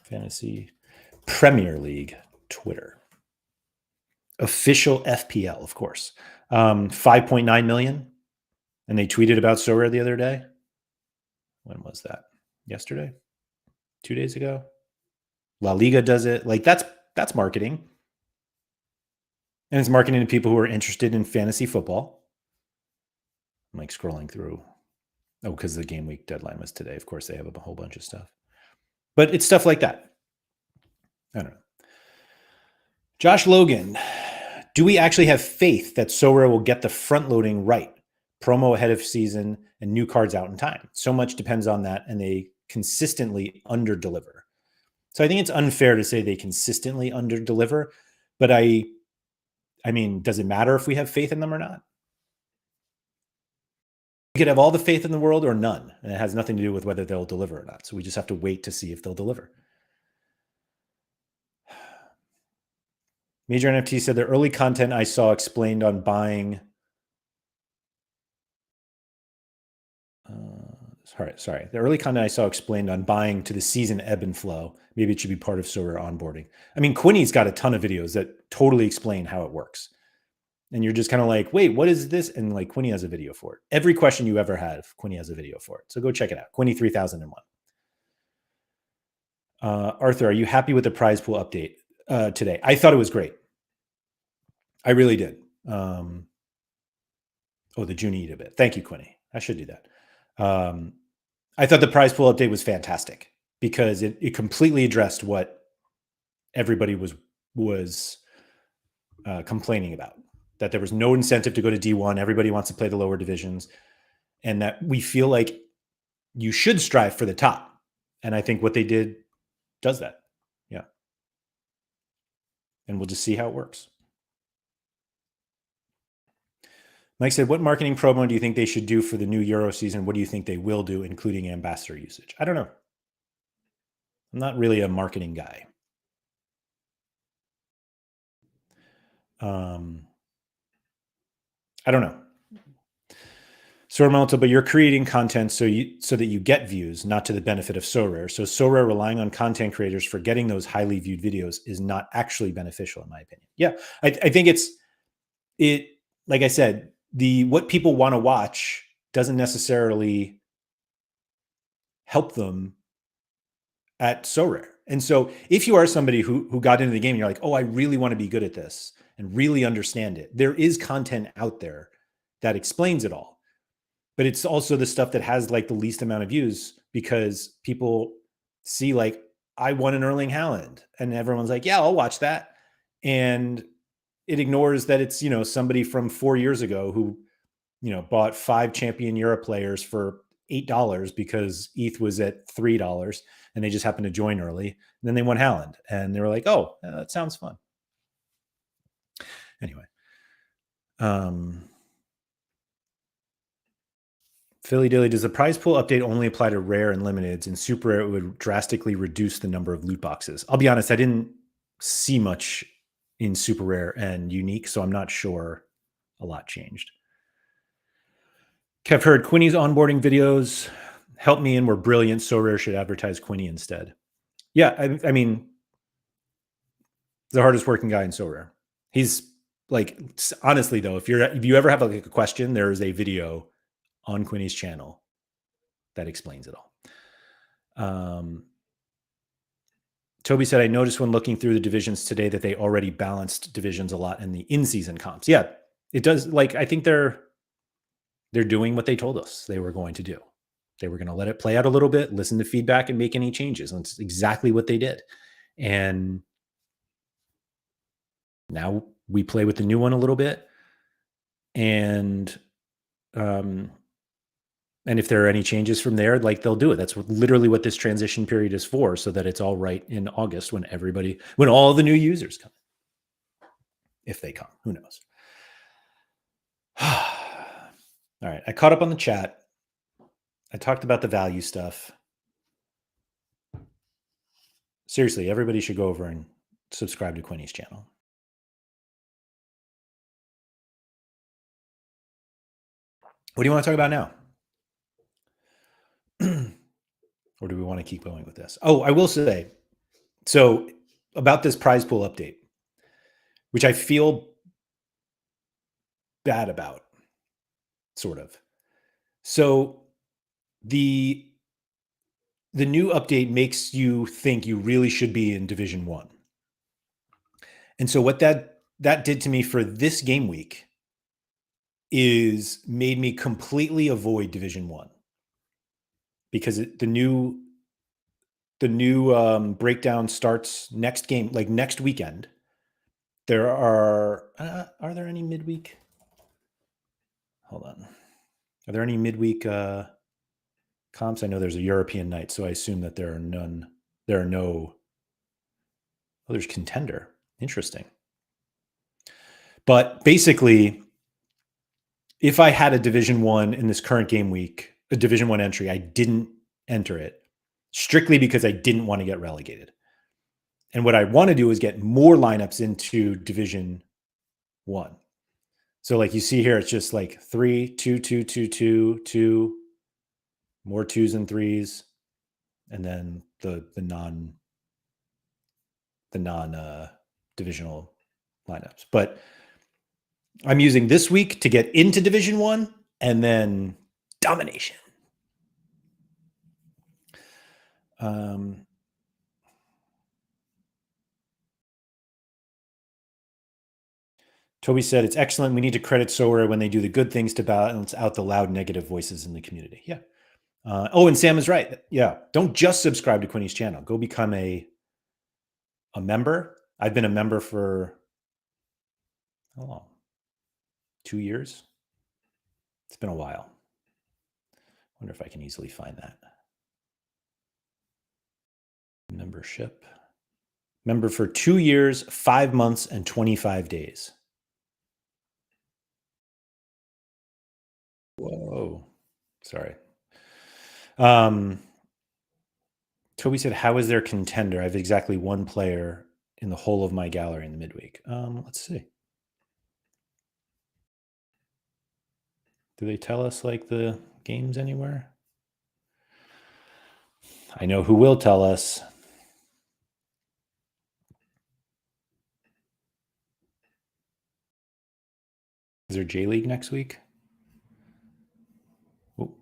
Fantasy Premier League Twitter. Official FPL, of course. 5.9 million. And they tweeted about Sorare the other day. When was that? Yesterday? 2 days ago? La Liga does it. Like, that's marketing. And it's marketing to people who are interested in fantasy football. I'm like scrolling through. Oh, because the game week deadline was today. Of course, they have a whole bunch of stuff. But it's stuff like that. I don't know. Josh Logan, do we actually have faith that Sorare will get the front loading right? Promo ahead of season and new cards out in time. So much depends on that, and they consistently under-deliver. So I think it's unfair to say they consistently under-deliver, but I mean, does it matter if we have faith in them or not? We could have all the faith in the world or none, and it has nothing to do with whether they'll deliver or not. So we just have to wait to see if they'll deliver. Major NFT said the early content I saw explained on buying. Sorry. The early content I saw explained on buying to the season ebb and flow. Maybe it should be part of Sorare onboarding. I mean, Quinny's got a ton of videos that totally explain how it works. And you're just kind of like, wait, what is this? And like Quinny has a video for it. Every question you ever had, Quinny has a video for it. So go check it out. Quinny 3001. Arthur, are you happy with the prize pool update today? I thought it was great. I really did. The Junie eat a bit. Thank you, Quinny. I should do that. I thought the prize pool update was fantastic because it completely addressed what everybody was complaining about. That there was no incentive to go to D1. Everybody wants to play the lower divisions, and that we feel like you should strive for the top. And I think what they did does that. Yeah. And we'll just see how it works. Mike said, what marketing promo do you think they should do for the new Euro season? What do you think they will do, including ambassador usage? I don't know. I'm not really a marketing guy. I don't know. Sorare, but you're creating content so that you get views, not to the benefit of Sorare. So Sorare relying on content creators for getting those highly viewed videos is not actually beneficial, in my opinion. Yeah, I think it. Like I said, what people want to watch doesn't necessarily help them at Sorare. And so if you are somebody who got into the game and you're like, oh, I really want to be good at this and really understand it, there is content out there that explains it all. But it's also the stuff that has like the least amount of views because people see like, I won an Erling Haaland and everyone's like, yeah, I'll watch that. And it ignores that it's, somebody from 4 years ago who, bought 5 champion Europe players for $8 because ETH was at $3 and they just happened to join early. And then they won Haaland and they were like, oh, that sounds fun. Anyway. Philly Dilly, does the prize pool update only apply to rare and limiteds? In super rare, it would drastically reduce the number of loot boxes. I'll be honest, I didn't see much in super rare and unique, so I'm not sure a lot changed. Kev heard Quinny's onboarding videos helped me and were brilliant. So rare should advertise Quinny instead. Yeah, I mean, the hardest working guy in So Rare. He's like, honestly though, if you ever have like a question, there is a video on Quinny's channel that explains it all. Toby said, I noticed when looking through the divisions today that they already balanced divisions a lot in the in-season comps. Yeah, it does. Like, I think they're doing what they told us they were going to do. They were going to let it play out a little bit, listen to feedback, and make any changes. And it's exactly what they did. And now we play with the new one a little bit. And if there are any changes from there, like they'll do it. That's literally what this transition period is for, so that it's all right in August when all the new users come. If they come, who knows? All right. I caught up on the chat. I talked about the value stuff. Seriously, everybody should go over and subscribe to Quinny's channel. What do you want to talk about now? Or do we want to keep going with this? Oh, I will say, so about this prize pool update, which I feel bad about, sort of. So the new update makes you think you really should be in Division 1. And so what that did to me for this game week is made me completely avoid Division 1. Because the new breakdown starts next game, like next weekend. There are there any midweek? Hold on. Are there any midweek comps? I know there's a European night, so I assume that there are none. There are no Oh, there's contender. Interesting. But basically, if I had a Division One in this current game week, a Division One entry, I didn't enter it strictly because I didn't want to get relegated. And what I want to do is get more lineups into Division One. So, like you see here, it's just like 3, 2, 2, 2, 2, 2, more 2s and 3s, and then the non divisional lineups. But I'm using this week to get into Division One, and then domination. Toby said, it's excellent. We need to credit Sorare when they do the good things to balance out the loud negative voices in the community. Yeah. And Sam is right. Yeah. Don't just subscribe to Quinny's channel. Go become a member. I've been a member for, how long? 2 years? It's been a while. Wonder if I can easily find that. Membership. Member for 2 years, 5 months, and 25 days. Whoa. Sorry. Toby said, how is there contender? I have exactly one player in the whole of my gallery in the midweek. Let's see. Do they tell us like the games anywhere? I know who will tell us. Is there J League next week? Oh,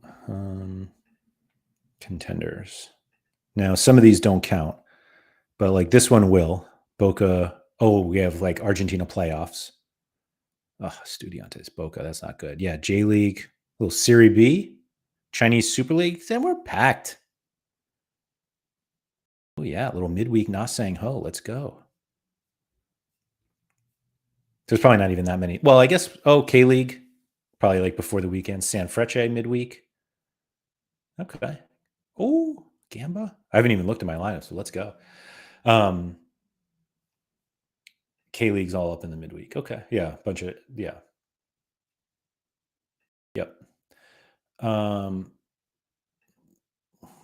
contenders. Now, some of these don't count, but like this one will. Boca. Oh, we have like Argentina playoffs. Oh, Estudiantes, Boca. That's not good. Yeah, J League, little Serie B, Chinese Super League. Then we're packed. Oh yeah, little midweek Nasang Ho. Let's go. There's probably not even that many. Well, I guess K League, probably like before the weekend. San Frecce midweek. Okay. Oh, Gamba. I haven't even looked at my lineup, so let's go. K League's all up in the midweek. Okay. Yeah, bunch of Yep.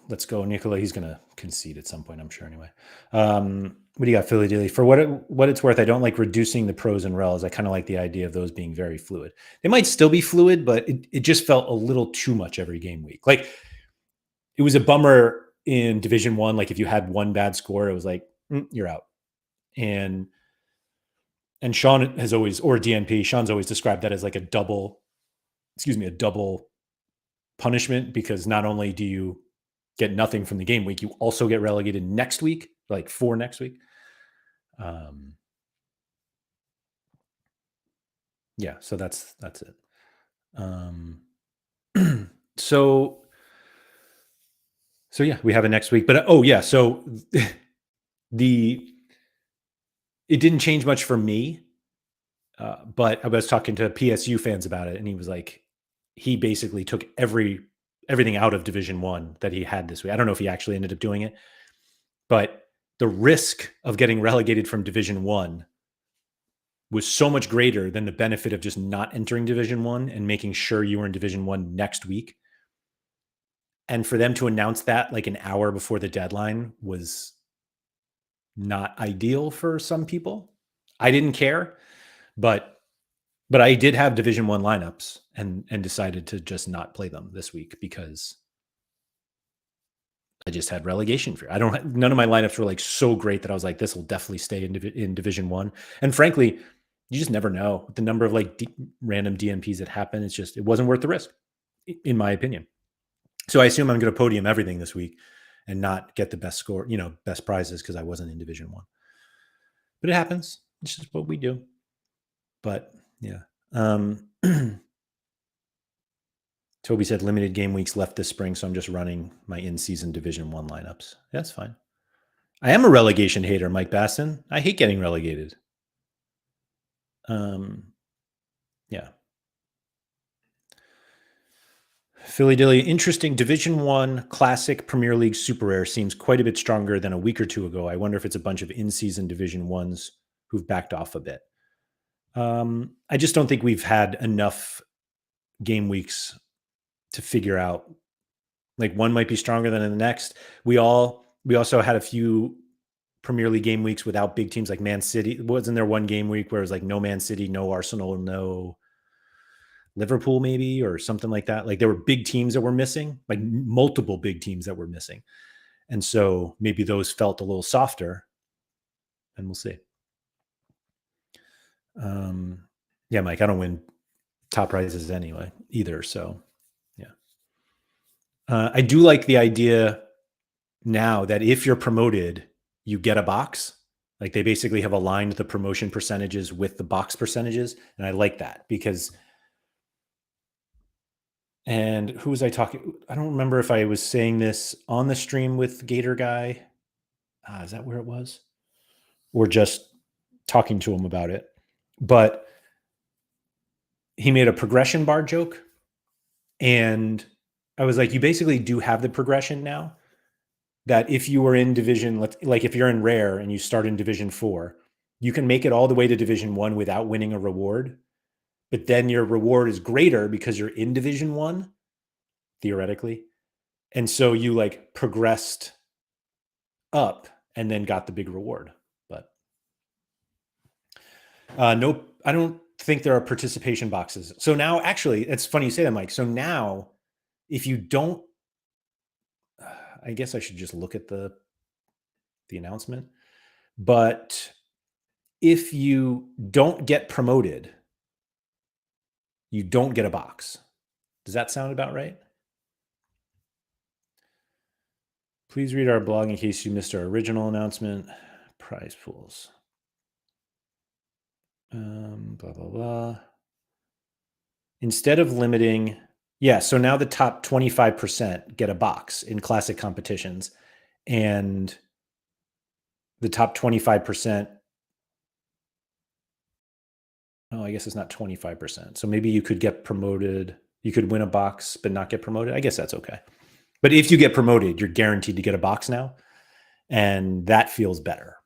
Let's go, Nicola. He's going to concede at some point, I'm sure. Anyway, what do you got, Philly Dilly? For what it's worth, I don't like reducing the pros and rels. I kind of like the idea of those being very fluid. They might still be fluid, but it just felt a little too much every game week. Like it was a bummer in Division One. Like if you had one bad score, it was like you're out. And Sean has always, or DNP, Sean's always described that as like a double punishment, because not only do you get nothing from the game week, you also get relegated next week, like for next week. Yeah, so that's it. So yeah, we have a next week, but so it didn't change much for me, but I was talking to PSU fans about it, and he was like, he basically took everything out of Division One that he had this week. I don't know if he actually ended up doing it, but the risk of getting relegated from Division One was so much greater than the benefit of just not entering Division One and making sure you were in Division One next week. And for them to announce that like an hour before the deadline was not ideal for some people. I didn't care, but I did have Division One lineups and decided to just not play them this week because I just had relegation fear. None of my lineups were like so great that I was like, this will definitely stay in Division One. And frankly, you just never know the number of like random DMPs that happen. It wasn't worth the risk, in my opinion. So I assume I'm going to podium everything this week and not get the best score, best prizes, because I wasn't in Division One. But it happens. It's just what we do. But yeah. Toby said limited game weeks left this spring, so I'm just running my in-season Division One lineups. That's fine. I am a relegation hater, Mike Basson. I hate getting relegated. Yeah. Philly Dilly, interesting. Division One Classic Premier League Super Rare seems quite a bit stronger than a week or two ago. I wonder if it's a bunch of in-season Division Ones who've backed off a bit. I just don't think we've had enough game weeks to figure out. Like one might be stronger than the next. We also had a few Premier League game weeks without big teams like Man City. Wasn't there one game week where it was like no Man City, no Arsenal, no Liverpool maybe, or something like that? Like there were big teams that were missing, like multiple big teams that were missing. And so maybe those felt a little softer, and we'll see. Yeah, Mike, I don't win top prizes anyway either. So yeah. I do like the idea now that if you're promoted, you get a box. Like they basically have aligned the promotion percentages with the box percentages. And I like that because, and who was I talking? I don't remember if I was saying this on the stream with Gator Guy. Is that where it was? Or just talking to him about it. But he made a progression bar joke. And I was like, you basically do have the progression now. That if you were in division, like if you're in rare and you start in division 4, you can make it all the way to division 1 without winning a reward. But then your reward is greater because you're in division 1, theoretically. And so you like progressed up and then got the big reward. But nope, I don't think there are participation boxes. So now, actually, it's funny you say that, Mike. So now, if you don't, I guess I should just look at the announcement. But if you don't get promoted, you don't get a box. Does that sound about right? Please read our blog in case you missed our original announcement. Prize pools. Blah, blah, blah. Instead of limiting, yeah, so now the top 25% get a box in classic competitions, and the top 25%, oh, I guess it's not 25%. So maybe you could get promoted, you could win a box but not get promoted. I guess that's okay. But if you get promoted, you're guaranteed to get a box now, and that feels better.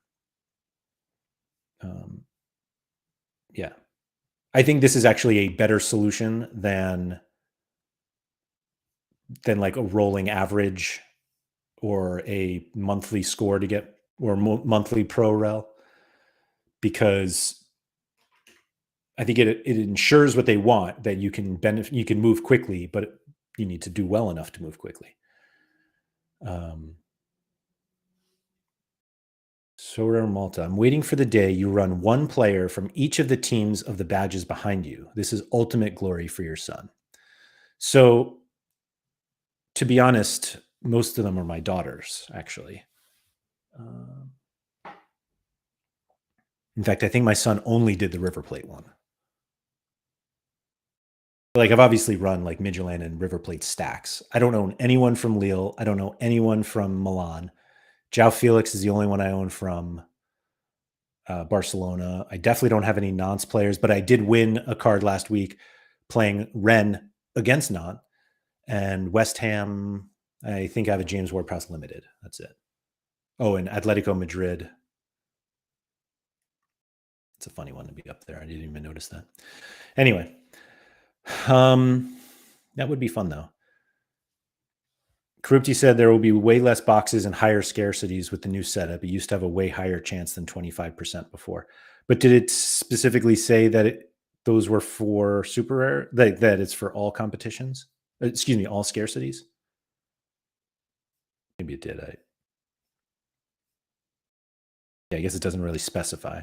Yeah. I think this is actually a better solution than like a rolling average or a monthly score to get, or monthly pro rel, because I think it ensures what they want, that you can benefit, you can move quickly, but you need to do well enough to move quickly. Sorare Malta. I'm waiting for the day you run one player from each of the teams of the badges behind you. This is ultimate glory for your son. So, to be honest, most of them are my daughters, actually. In fact, I think my son only did the River Plate one. Like I've obviously run like Midtjylland and River Plate stacks. I don't own anyone from Lille. I don't know anyone from Milan. João Felix is the only one I own from Barcelona. I definitely don't have any Nantes players, but I did win a card last week playing Rennes against Nantes, and West Ham. I think I have a James Ward-Prowse limited. That's it. Oh, and Atletico Madrid. It's a funny one to be up there. I didn't even notice that. Anyway, that would be fun though. Karupti said there will be way less boxes and higher scarcities with the new setup. It used to have a way higher chance than 25% before. But did it specifically say that those were for super rare? That it's for all competitions? Excuse me, all scarcities? Maybe it did. I guess it doesn't really specify.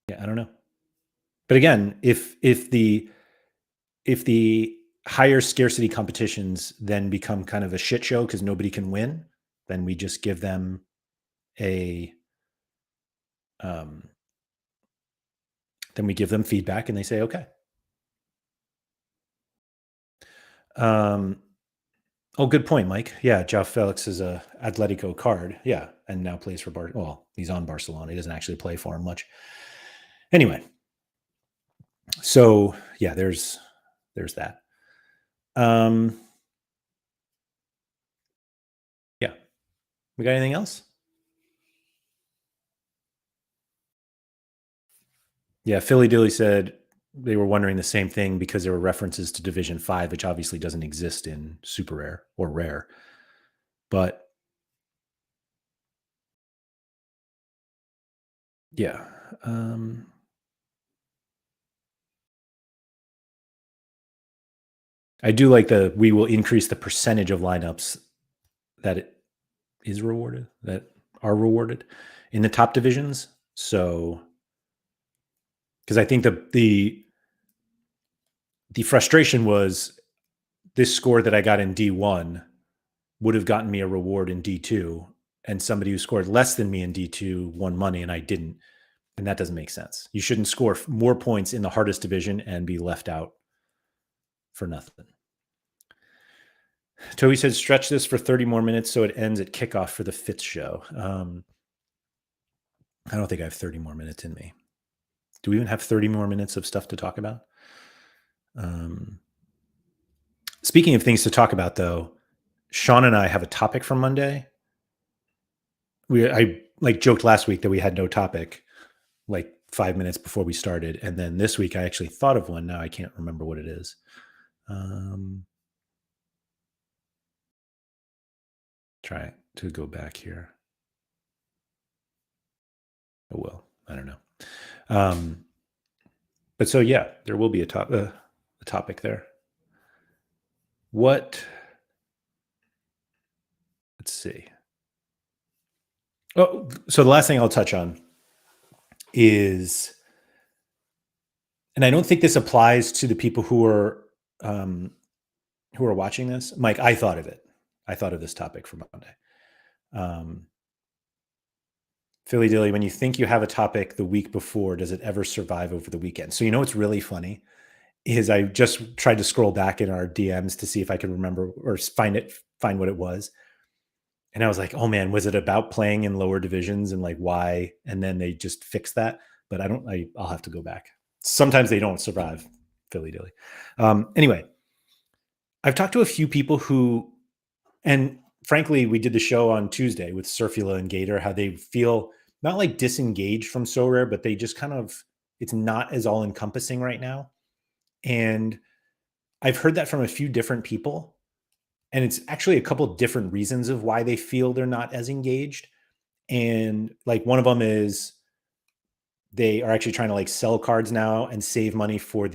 Yeah, I don't know. But again, if the higher scarcity competitions then become kind of a shit show because nobody can win, then we just give them then we give them feedback and they say, okay. Oh, good point, Mike. Yeah, João Felix is a Atletico card. Yeah, and now plays for Well, he's on Barcelona. He doesn't actually play for him much. Anyway, So yeah, there's that. Yeah, we got anything else? Yeah, Philly Dilly said they were wondering the same thing because there were references to Division 5, which obviously doesn't exist in Super Rare or Rare. But yeah, I do like we will increase the percentage of lineups that it is rewarded, that are rewarded in the top divisions. So, because I think the frustration was this score that I got in D1 would have gotten me a reward in D2, and somebody who scored less than me in D2 won money, and I didn't. And that doesn't make sense. You shouldn't score more points in the hardest division and be left out for nothing. Toby said, stretch this for 30 more minutes so it ends at kickoff for the Fitz show. I don't think I have 30 more minutes in me. Do we even have 30 more minutes of stuff to talk about? Speaking of things to talk about, though, Sean and I have a topic for Monday. I like joked last week that we had no topic, like 5 minutes before we started, and then this week I actually thought of one. Now I can't remember what it is. Try to go back here. Oh well, I don't know. But so yeah, there will be a topic there. What? Let's see. Oh, so the last thing I'll touch on is, and I don't think this applies to the people who are watching this. Mike, I thought of it. I thought of this topic for Monday. Philly Dilly, when you think you have a topic the week before, does it ever survive over the weekend? So you know what's really funny is I just tried to scroll back in our DMs to see if I could remember or find what it was. And I was like, oh man, was it about playing in lower divisions and like why? And then they just fixed that. But I'll have to go back. Sometimes they don't survive, Philly Dilly. Anyway, I've talked to a few people who, and frankly, we did the show on Tuesday with Surfula and Gator, how they feel not like disengaged from So Rare, but they just kind of, it's not as all encompassing right now. And I've heard that from a few different people. And it's actually a couple different reasons of why they feel they're not as engaged. And like one of them is they are actually trying to like sell cards now and save money for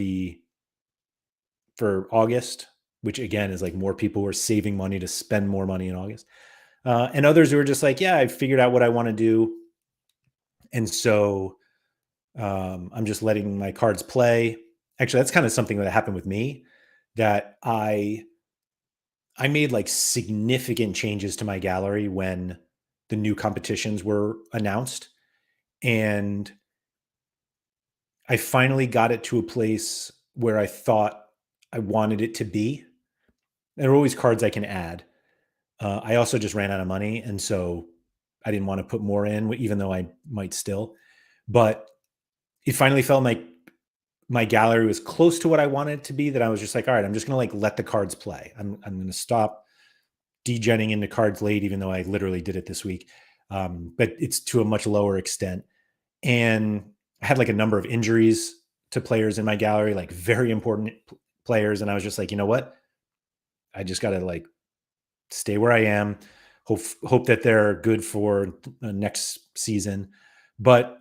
August, which again is like more people who are saving money to spend more money in August. And others who are just like, yeah, I figured out what I want to do. And so I'm just letting my cards play. Actually, that's kind of something that happened with me, that I made like significant changes to my gallery when the new competitions were announced. And I finally got it to a place where I thought I wanted it to be. There are always cards I can add. I also just ran out of money. And so I didn't want to put more in, even though I might still. But it finally felt like my gallery was close to what I wanted it to be, that I was just like, all right, I'm just going to like let the cards play. I'm going to stop degenning into cards late, even though I literally did it this week. But it's to a much lower extent. And I had like a number of injuries to players in my gallery, like very important players. And I was just like, you know what? I just got to like stay where I am. Hope that they're good for next season. But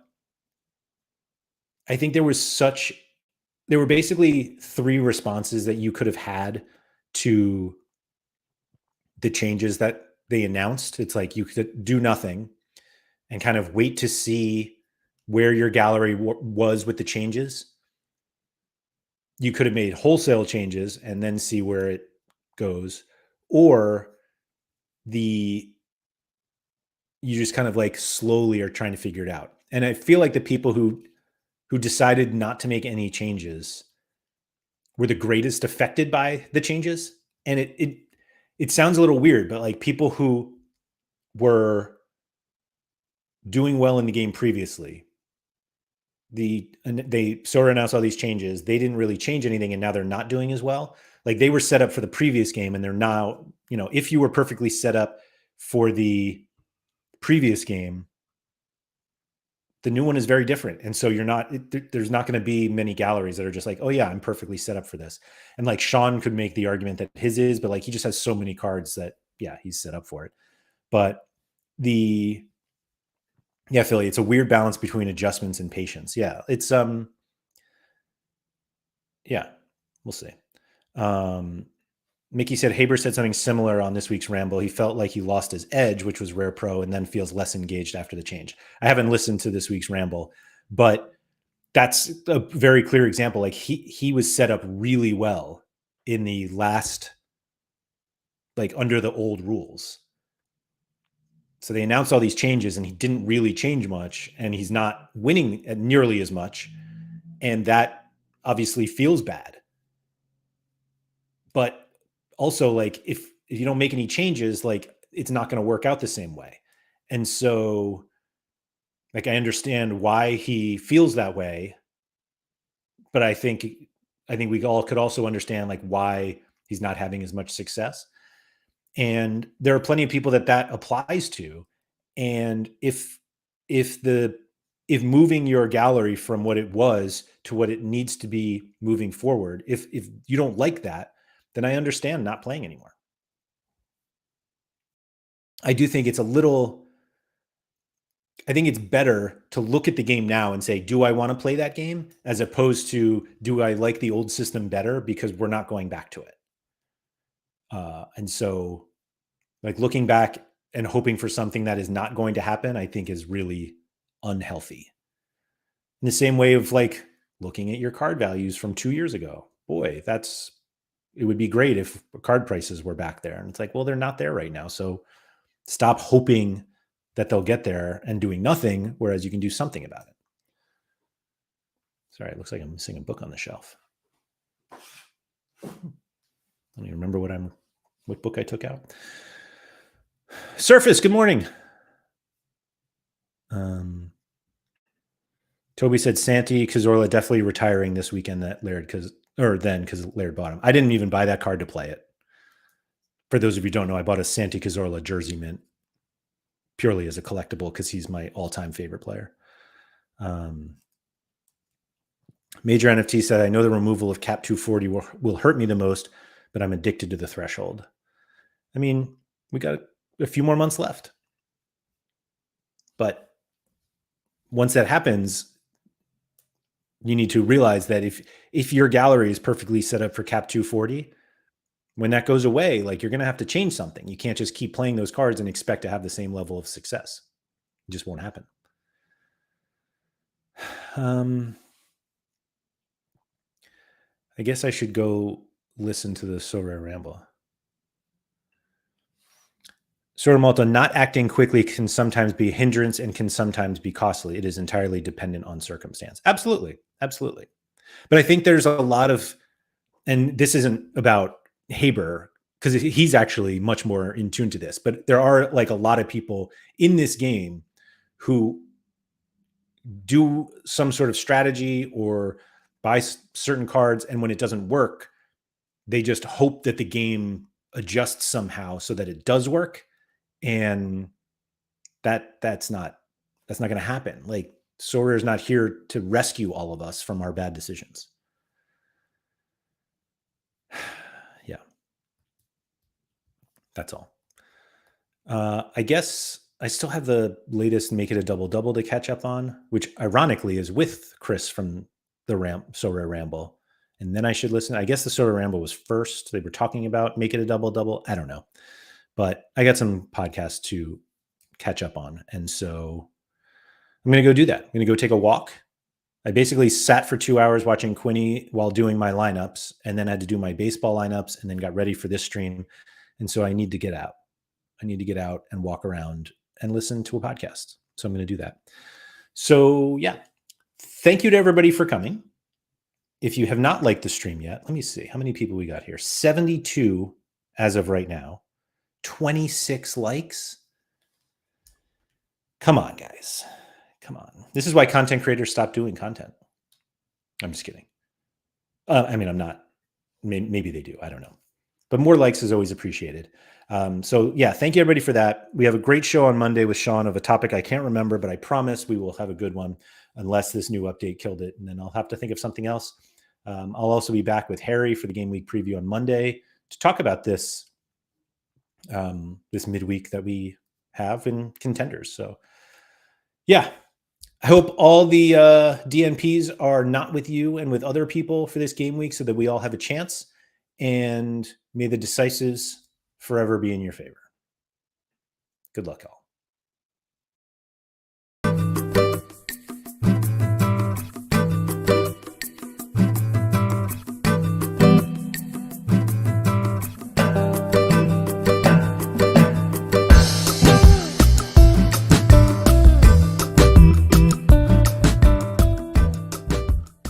I think there were basically three responses that you could have had to the changes that they announced. It's like you could do nothing and kind of wait to see where your gallery was with the changes. You could have made wholesale changes and then see where it goes, or you just kind of like slowly are trying to figure it out. And I feel like the people who decided not to make any changes were the greatest affected by the changes. And it sounds a little weird, but like people who were doing well in the game previously Sorare announced all these changes. They didn't really change anything, and now they're not doing as well. Like they were set up for the previous game, and they're now, if you were perfectly set up for the previous game, the new one is very different. And so there's not going to be many galleries that are just like, oh yeah, I'm perfectly set up for this. And like Sean could make the argument that his is, but like he just has so many cards that, yeah, he's set up for it. But Philly, it's a weird balance between adjustments and patience. Yeah. It's, yeah, we'll see. Mickey said Haber said something similar on this week's Ramble. He felt like he lost his edge, which was rare pro, and then feels less engaged after the change. I haven't listened to this week's Ramble, but that's a very clear example. Like he was set up really well in the last, like under the old rules. So they announced all these changes and he didn't really change much, and he's not winning nearly as much. And that obviously feels bad. But also, like, if you don't make any changes, like it's not going to work out the same way. And so, like, I understand why he feels that way, but I think we all could also understand like why he's not having as much success. And there are plenty of people that applies to. And if moving your gallery from what it was to what it needs to be moving forward, if you don't like that, then I understand not playing anymore. I do think it's better to look at the game now and say, do I want to play that game? As opposed to, do I like the old system better? Because we're not going back to it. And so, like, looking back and hoping for something that is not going to happen, I think is really unhealthy. In the same way of like looking at your card values from 2 years ago. Boy, it would be great if card prices were back there. And it's like, well, they're not there right now. So stop hoping that they'll get there and doing nothing, whereas you can do something about it. Sorry, it looks like I'm missing a book on the shelf. I don't even remember what book I took out. Surface, good morning. Toby said Santi Cazorla definitely retiring this weekend that Laird because Laird bought him. I didn't even buy that card to play it. For those of you who don't know, I bought a Santi Cazorla jersey mint purely as a collectible because he's my all-time favorite player. Major NFT said, I know the removal of cap 240 will hurt me the most, but I'm addicted to the threshold. I mean, we got a few more months left. But once that happens, you need to realize that if your gallery is perfectly set up for cap 240, when that goes away, like, you're going to have to change something. You can't just keep playing those cards and expect to have the same level of success. It just won't happen. I guess I should go listen to the Sorare Ramble. Sorare Malta, not acting quickly can sometimes be a hindrance and can sometimes be costly. It is entirely dependent on circumstance. Absolutely. Absolutely. But I think there's a lot of, and this isn't about Haber, because he's actually much more in tune to this, but there are like a lot of people in this game who do some sort of strategy or buy certain cards, and when it doesn't work, they just hope that the game adjusts somehow so that it does work, and that's not going to happen. Like, Sorare is not here to rescue all of us from our bad decisions. Yeah, that's all. I guess I still have the latest Make It a Double-Double to catch up on, which ironically is with Chris from the Sorare Ramble. And then I should listen. I guess the Sorare Ramble was first. They were talking about Make It a Double-Double. I don't know. But I got some podcasts to catch up on. And so I'm going to go do that. I'm going to go take a walk. I basically sat for 2 hours watching Quinny while doing my lineups, and then I had to do my baseball lineups, and then got ready for this stream. And so I need to get out. I need to get out and walk around and listen to a podcast. So I'm going to do that. So yeah, thank you to everybody for coming. If you have not liked the stream yet, let me see how many people we got here. 72 as of right now, 26 likes. Come on, guys. Come on. This is why content creators stop doing content. I'm just kidding. I mean, I'm not. Maybe they do. I don't know. But more likes is always appreciated. So yeah, thank you everybody for that. We have a great show on Monday with Sean of a topic I can't remember, but I promise we will have a good one unless this new update killed it. And then I'll have to think of something else. I'll also be back with Harry for the game week preview on Monday to talk about this this midweek that we have in contenders. So yeah, I hope all the DNPs are not with you and with other people for this game week so that we all have a chance. And may the decisives forever be in your favor. Good luck, all.